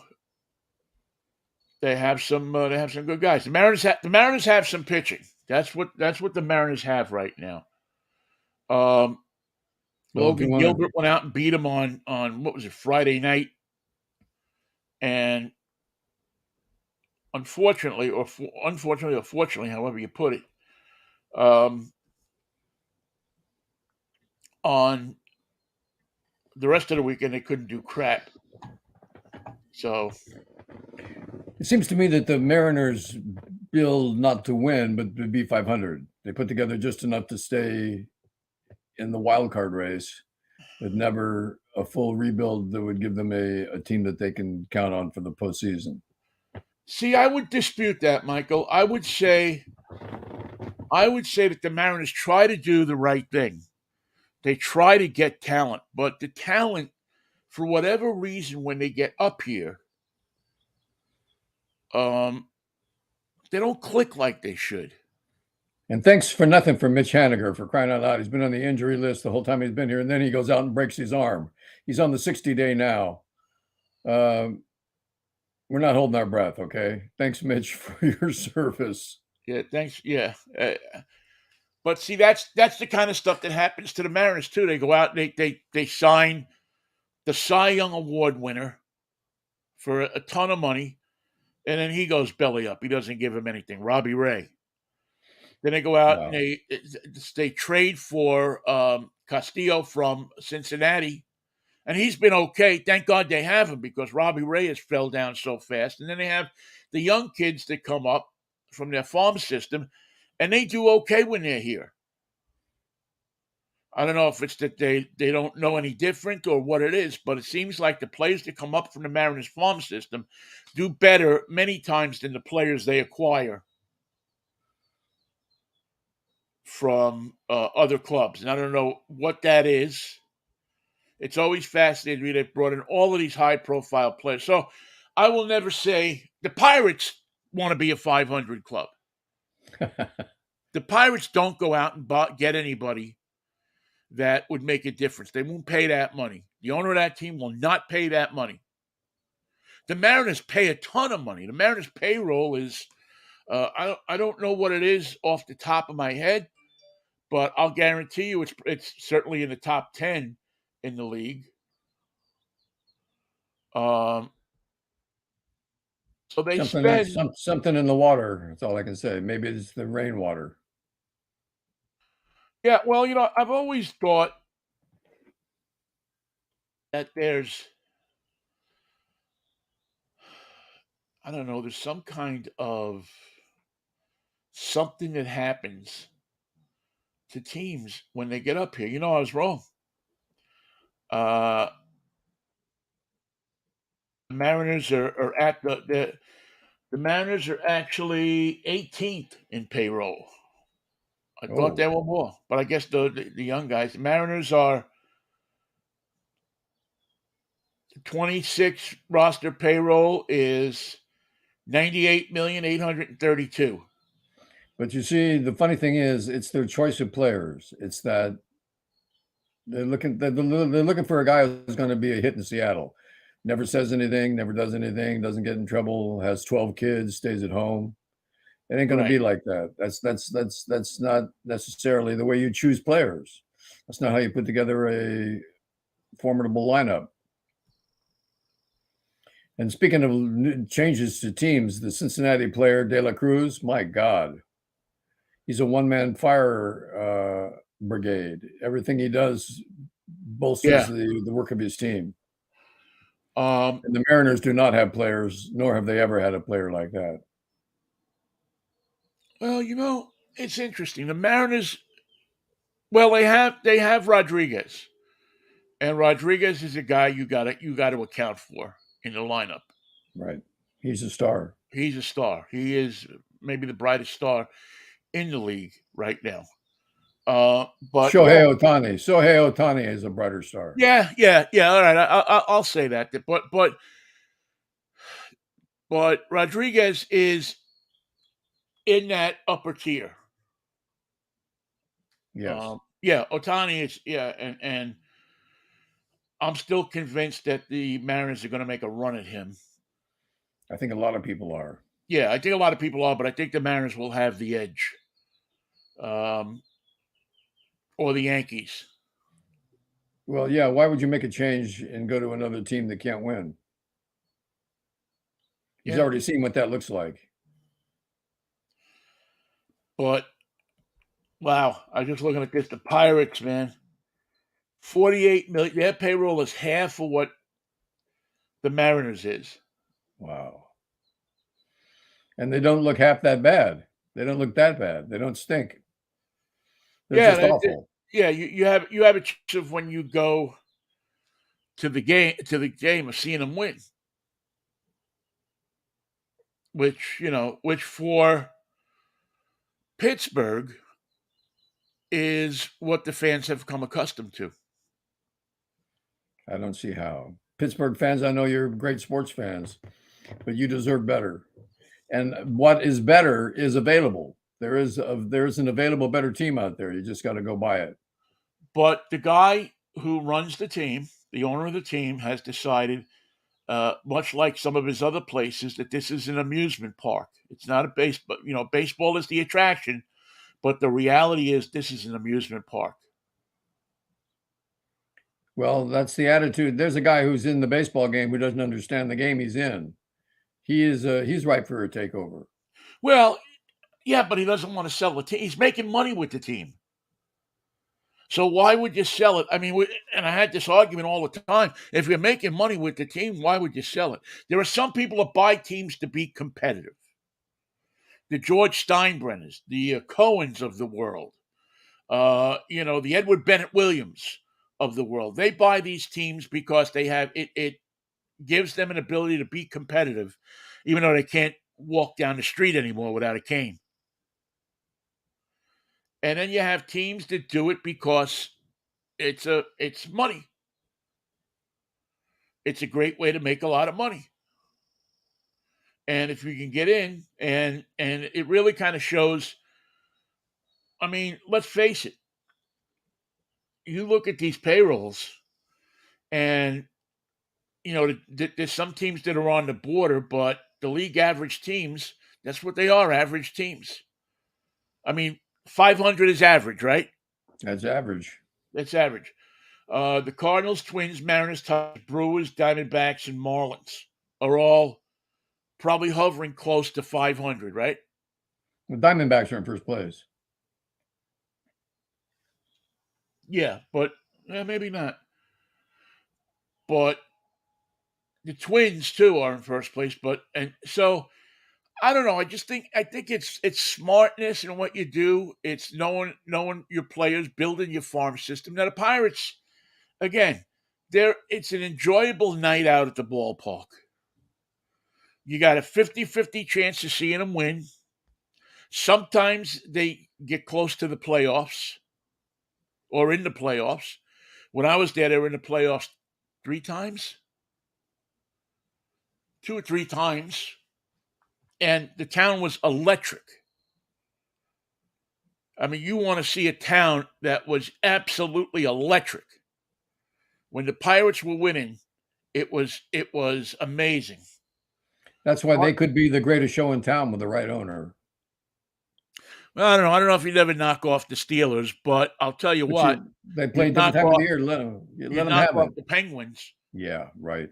they have some good guys. The Mariners have some pitching. That's what the Mariners have right now. Logan Gilbert went out and beat him on what was it, Friday night, and unfortunately, or fortunately, however you put it, on the rest of the weekend, they couldn't do crap. So It seems to me that the Mariners build not to win, but to be 500. They put together just enough to stay in the wild card race, but never a full rebuild that would give them a team that they can count on for the postseason. see, I would dispute that, Michael. I would say that the Mariners try to do the right thing. They try to get talent, but the talent, for whatever reason, when they get up here, um, they don't click like they should. And thanks for nothing for Mitch Haniger, for crying out loud. He's been on the injury list the whole time he's been here, and then he goes out and breaks his arm. He's on the 60-day now. We're not holding our breath, okay? Thanks, Mitch, for your service. Yeah, thanks. Yeah, but see, that's the kind of stuff that happens to the Mariners too. They go out, and they sign the Cy Young Award winner for a ton of money, and then he goes belly up. He doesn't give him anything. Robbie Ray. Then they go out and Wow. they trade for Castillo from Cincinnati, and he's been okay. Thank God they have him because Robbie Ray has fell down so fast. And then they have the young kids that come up from their farm system, and they do okay when they're here. I don't know if it's that they don't know any different or what it is, but it seems like the players that come up from the Mariners farm system do better many times than the players they acquire from other clubs. And I don't know what that is. It's always fascinated me. They've brought in all of these high profile players. So I will never say the Pirates want to be a 500 club. The Pirates don't go out and get anybody that would make a difference. They won't pay that money. The owner of that team will not pay that money. The Mariners pay a ton of money. The Mariners payroll is, I don't know what it is off the top of my head, but I'll guarantee you it's certainly in the top 10 in the league. Um, so they spend. Something in the water. That's all I can say. Maybe it's the rainwater. Yeah, well, I've always thought that I don't know, there's some kind of something that happens to teams when they get up here. I was wrong. Uh, the Mariners are at the Mariners are actually 18th in payroll. I thought Oh, they were more, but I guess the young guys. The Mariners are 26 roster payroll is 98,832,000. but you see, the funny thing is, it's their choice of players. It's that they're looking for a guy who's going to be a hit in Seattle. Never says anything, never does anything, doesn't get in trouble, has 12 kids, stays at home. It ain't going to Right. be like that. That's not necessarily the way you choose players. That's not how you put together a formidable lineup. And speaking of changes to teams, the Cincinnati player De La Cruz, my God, he's a one-man fire brigade. Everything he does bolsters Yeah. the work of his team. Um, And the Mariners do not have players, nor have they ever had a player like that. well, it's interesting. The Mariners, well, they have Rodriguez, and Rodriguez is a guy you got to account for in the lineup. Right. He's a star. He's a star. He is maybe the brightest star in the league right now. But yeah, Shohei Otani is a brighter star. yeah. All right, I'll say that. But Rodriguez is in that upper tier. Yes. Yeah, Otani is, yeah, and I'm still convinced that the Mariners are going to make a run at him. I think a lot of people are. Yeah, I think a lot of people are, but I think the Mariners will have the edge, um, or the Yankees. Well, yeah, why would you make a change and go to another team that can't win? He's Yeah, already seen what that looks like. but wow, I was just looking at this. The Pirates, man. $48 million. Their payroll is half of what the Mariners is. Wow. And they don't look half that bad. They don't look that bad. They don't stink. They're Yeah, just awful. you have a chance of when you go to the game of seeing them win, which for Pittsburgh is what the fans have come accustomed to. I don't see how. Pittsburgh fans, I know you're great sports fans, but you deserve better. And what is better is available. There's an available better team out there. You just got to go buy it. But the guy who runs the team, the owner of the team, has decided, much like some of his other places, that this is an amusement park. It's not a baseball. Baseball is the attraction, but the reality is this is an amusement park. Well, that's the attitude. There's a guy who's in the baseball game who doesn't understand the game he's in. He's ripe for a takeover. Well, yeah, but he doesn't want to sell the team. He's making money with the team. So why would you sell it? I mean, and I had this argument all the time. If you're making money with the team, why would you sell it? There are some people that buy teams to be competitive. The George Steinbrenners, the Cohens of the world, the Edward Bennett Williams of the world. They buy these teams because they have it. It gives them an ability to be competitive, even though they can't walk down the street anymore without a cane. And then you have teams that do it because it's money. It's a great way to make a lot of money. And if you can get in, and it really kind of shows. I mean, let's face it. You look at these payrolls, and there's some teams that are on the border, but the league average teams, that's what they are, average teams. I mean, 500 is average, right? That's average. That's average. The Cardinals, Twins, Mariners, Tigers, Brewers, Diamondbacks, and Marlins are all probably hovering close to 500, right? The Diamondbacks are in first place. Yeah, but maybe not. But the Twins too are in first place. And so I don't know. I think it's smartness in what you do. It's knowing your players, building your farm system. Now the Pirates, again, it's an enjoyable night out at the ballpark. You got a 50-50 chance of seeing them win. Sometimes they get close to the playoffs or in the playoffs. When I was there, they were in the playoffs 3 times, 2 or 3 times, and the town was electric. I mean, you want to see a town that was absolutely electric. When the Pirates were winning, it was amazing. That's why they could be the greatest show in town with the right owner. Well, I don't know. I don't know if you'd ever knock off the Steelers, but I'll tell you what. They play a different time of the year. Let them have off it. the Penguins. Yeah, right.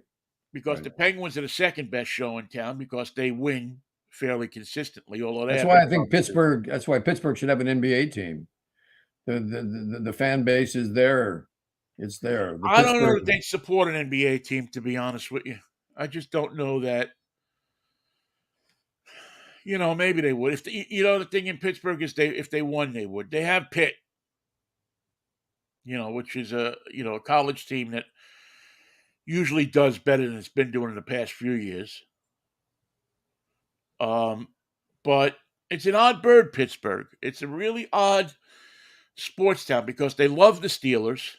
Because right. the Penguins are the second best show in town because they win fairly consistently. Although that's why I think Pittsburgh. That's why Pittsburgh should have an NBA team. The fan base is there. It's there. I don't know that they'd support an NBA team, to be honest with you. I just don't know that. Maybe they would. If the thing in Pittsburgh is if they won, they would. They have Pitt, which is a college team that usually does better than it's been doing in the past few years. But it's an odd bird, Pittsburgh. It's a really odd sports town because they love the Steelers.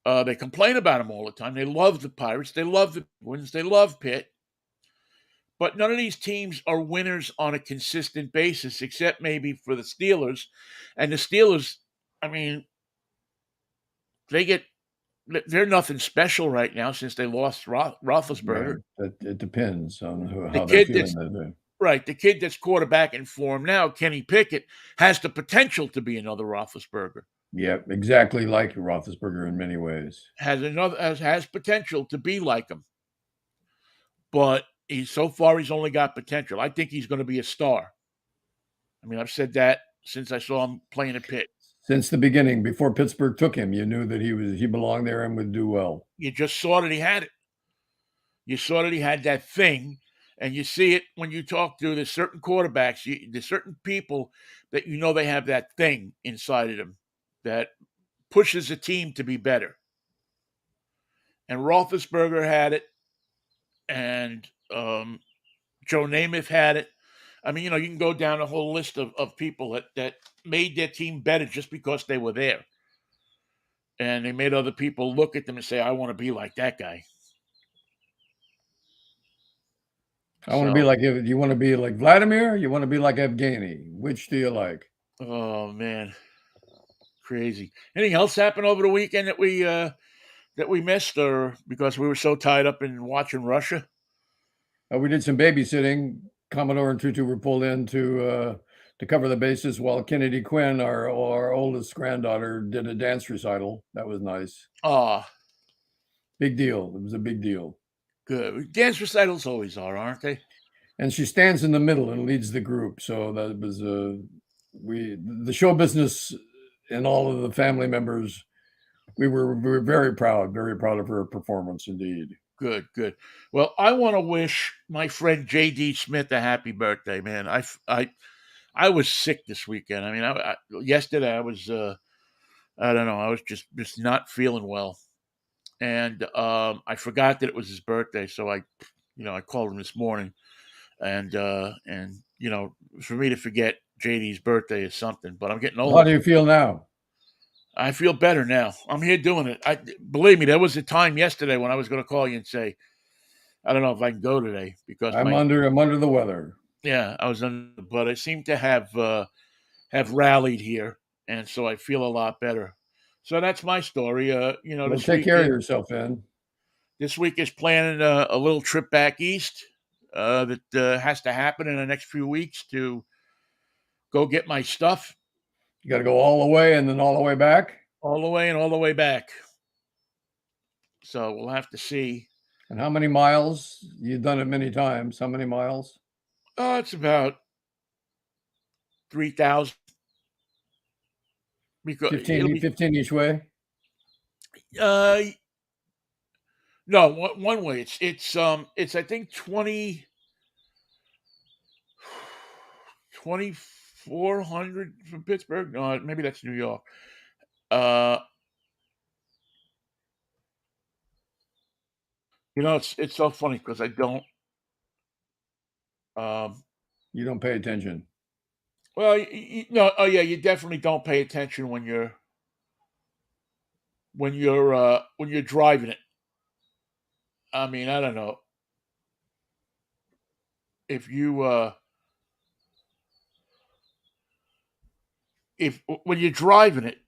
They complain about them all the time. They love the Pirates. They love the Penguins. They love Pitt. But none of these teams are winners on a consistent basis, except maybe for the Steelers. And the Steelers, I mean, they're nothing special right now since they lost Roethlisberger. Right. It depends on how they're feeling. Right. The kid that's quarterback in form now, Kenny Pickett, has the potential to be another Roethlisberger. Yeah, exactly like Roethlisberger in many ways. Has potential to be like him. But so far he's only got potential. I think he's going to be a star. I mean, I've said that since I saw him playing at Pitt. Since the beginning, before Pittsburgh took him, you knew that he belonged there and would do well. You just saw that he had it. You saw that he had that thing, and you see it when you talk to there's certain quarterbacks, there's certain people that you know they have that thing inside of them that pushes a team to be better. And Roethlisberger had it, and Joe Namath had it. I mean, you can go down a whole list of people that made their team better just because they were there. And they made other people look at them and say, I want to be like that guy. I want to be So, like you want to be like Vladimir, you want to be like Evgeny. Which do you like? oh man, crazy. Anything else happened over the weekend that we missed, or because we were so tied up in watching Russia? We did some babysitting. Commodore and Tutu were pulled in to cover the bases while Kennedy Quinn, our oldest granddaughter, did a dance recital. That was nice. Ah, Big deal. It was a big deal. good. Dance recitals always are, aren't they? And she stands in the middle and leads the group. So that was the show business and all of the family members. We were very proud of her performance indeed. Good, good. Well, I want to wish my friend JD Smith a happy birthday, man. I was sick this weekend. I mean, yesterday I was I don't know, I was just not feeling well, and I forgot that it was his birthday, so I called him this morning, and for me to forget JD's birthday is something. But I'm getting How older. do you feel now? I feel better now. I'm here doing it. I believe me. There was a time yesterday when I was going to call you and say I don't know if I can go today because I'm under the weather. yeah, I was under, but I seem to have rallied here, and so I feel a lot better. So that's my story. Well, take care of yourself, then. This week is planning a little trip back east that has to happen in the next few weeks to go get my stuff You got to go all the way and then all the way back. all the way and all the way back. So we'll have to see. And how many miles? You've done it many times. How many miles? It's about 3,000 because 15, 15 each way. uh no one way. It's I think 2,400 from Pittsburgh. No, maybe that's New York. Uh, it's so funny because I don't. Um, You don't pay attention. well, no, oh yeah, you definitely don't pay attention when you're driving it. I mean, I don't know if you if when you're driving it.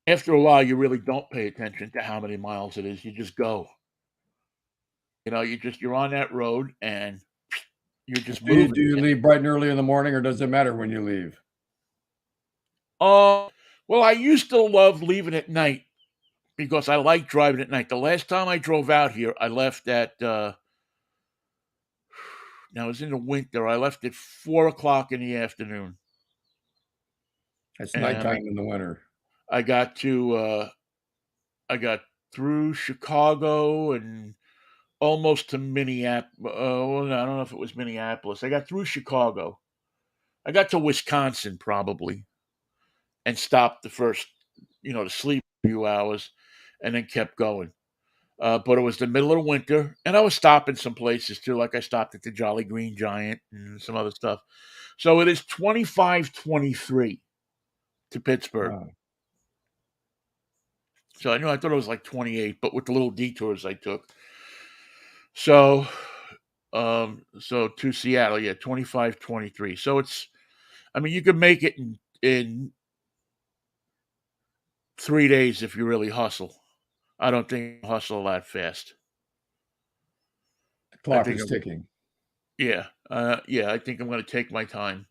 After a while, you really don't pay attention to how many miles it is. You just go. You're on that road and you're just moving. Do you leave bright and early in the morning, or does it matter when you leave? Well, I used to love leaving at night because I like driving at night. The last time I drove out here, I left at now it was in the winter. I left at 4 o'clock in the afternoon, It's and nighttime in the winter. I got to I got through Chicago and almost to Minneapolis. Well, no, I don't know if it was Minneapolis. I got through Chicago. I got to Wisconsin probably, and stopped the first, to sleep a few hours, and then kept going. But it was the middle of the winter, and I was stopping some places too. Like I stopped at the Jolly Green Giant and some other stuff. So it is 25-23 to Pittsburgh. Wow. So I thought it was like 28, but with the little detours I took. So so to Seattle, yeah, 25-23. So you could make it in 3 days if you really hustle. I don't think I'll hustle that fast. The I clock think is ticking. yeah, I think I'm going to take my time.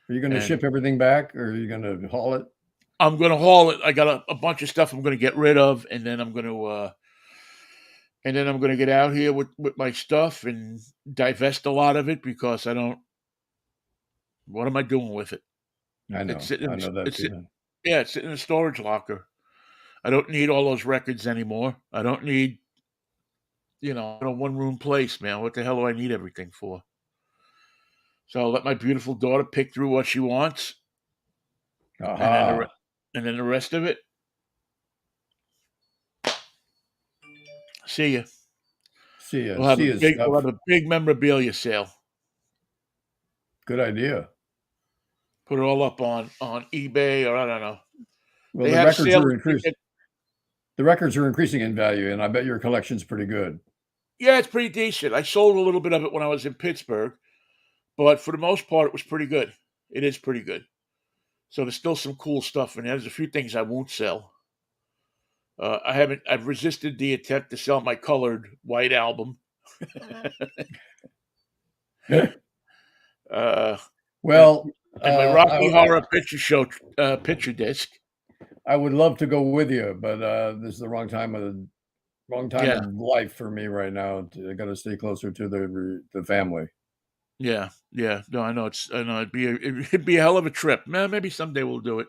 Are you going to And ship everything back, or are you going to haul it? I'm going to haul it. I got a bunch of stuff I'm going to get rid of, and then I'm going to get out here with my stuff and divest a lot of it because I don't. What am I doing with it? I It's know. sitting. I know that It's feeling. yeah. It's sitting in a storage locker. I don't need all those records anymore. I don't need a one room place, man. What the hell do I need everything for? So I'll let my beautiful daughter pick through what she wants, and then Aha. the rest of it, see ya. See ya. See ya We'll stuff. have a big memorabilia sale. Good idea. Put it all up on eBay, or I don't know. Well, They the have records sales. are increasing. The records are increasing in value, and I bet your collection's pretty good. Yeah, it's pretty decent. I sold a little bit of it when I was in Pittsburgh, but for the most part, it was pretty good. It is pretty good. So there's still some cool stuff in there. There's a few things I won't sell. I haven't. I've resisted the attempt to sell my colored white album. uh, and, Well, and my Rocky Horror Picture Show picture disc. I would love to go with you, but this is the wrong time Yeah, of life for me right now. I got to stay closer to the family. yeah, yeah. No, I know I know it'd be a hell of a trip. Man, maybe someday we'll do it.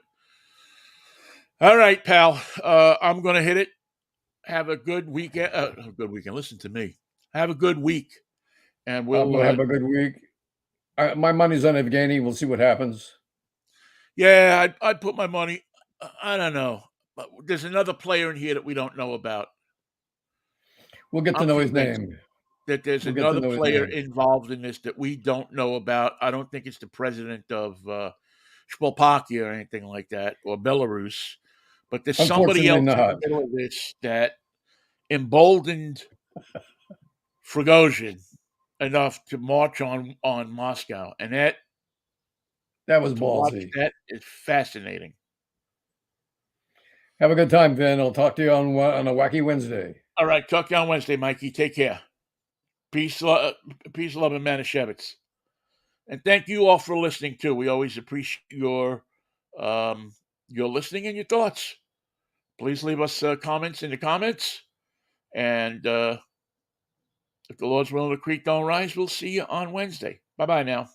All right, pal. I'm gonna hit it. Have a good weekend. A good weekend. Listen to me. Have a good week, and I'm we'll. gonna have a good week. My money's on Evgeny. We'll see what happens. Yeah, I'd put my money. I don't know. But there's another player in here that we don't know about. We'll get to I'm know his convinced name. that there's We'll get to another know his player name. involved in this that we don't know about. I don't think it's the president of Slovakia or anything like that, or Belarus. But there's somebody Unfortunately, else in the not. middle of this that emboldened Prigozhin enough to march on Moscow, and that That was to watch ballsy. that is fascinating. Have a good time, Vin. I'll talk to you on a wacky Wednesday. All right, talk to you on Wednesday, Mikey. Take care. Peace, love, and Manischewitz. And thank you all for listening too. We always appreciate your listening and your thoughts. Please leave us comments in the comments. And if the Lord's willing, the creek don't rise, we'll see you on Wednesday. Bye bye now.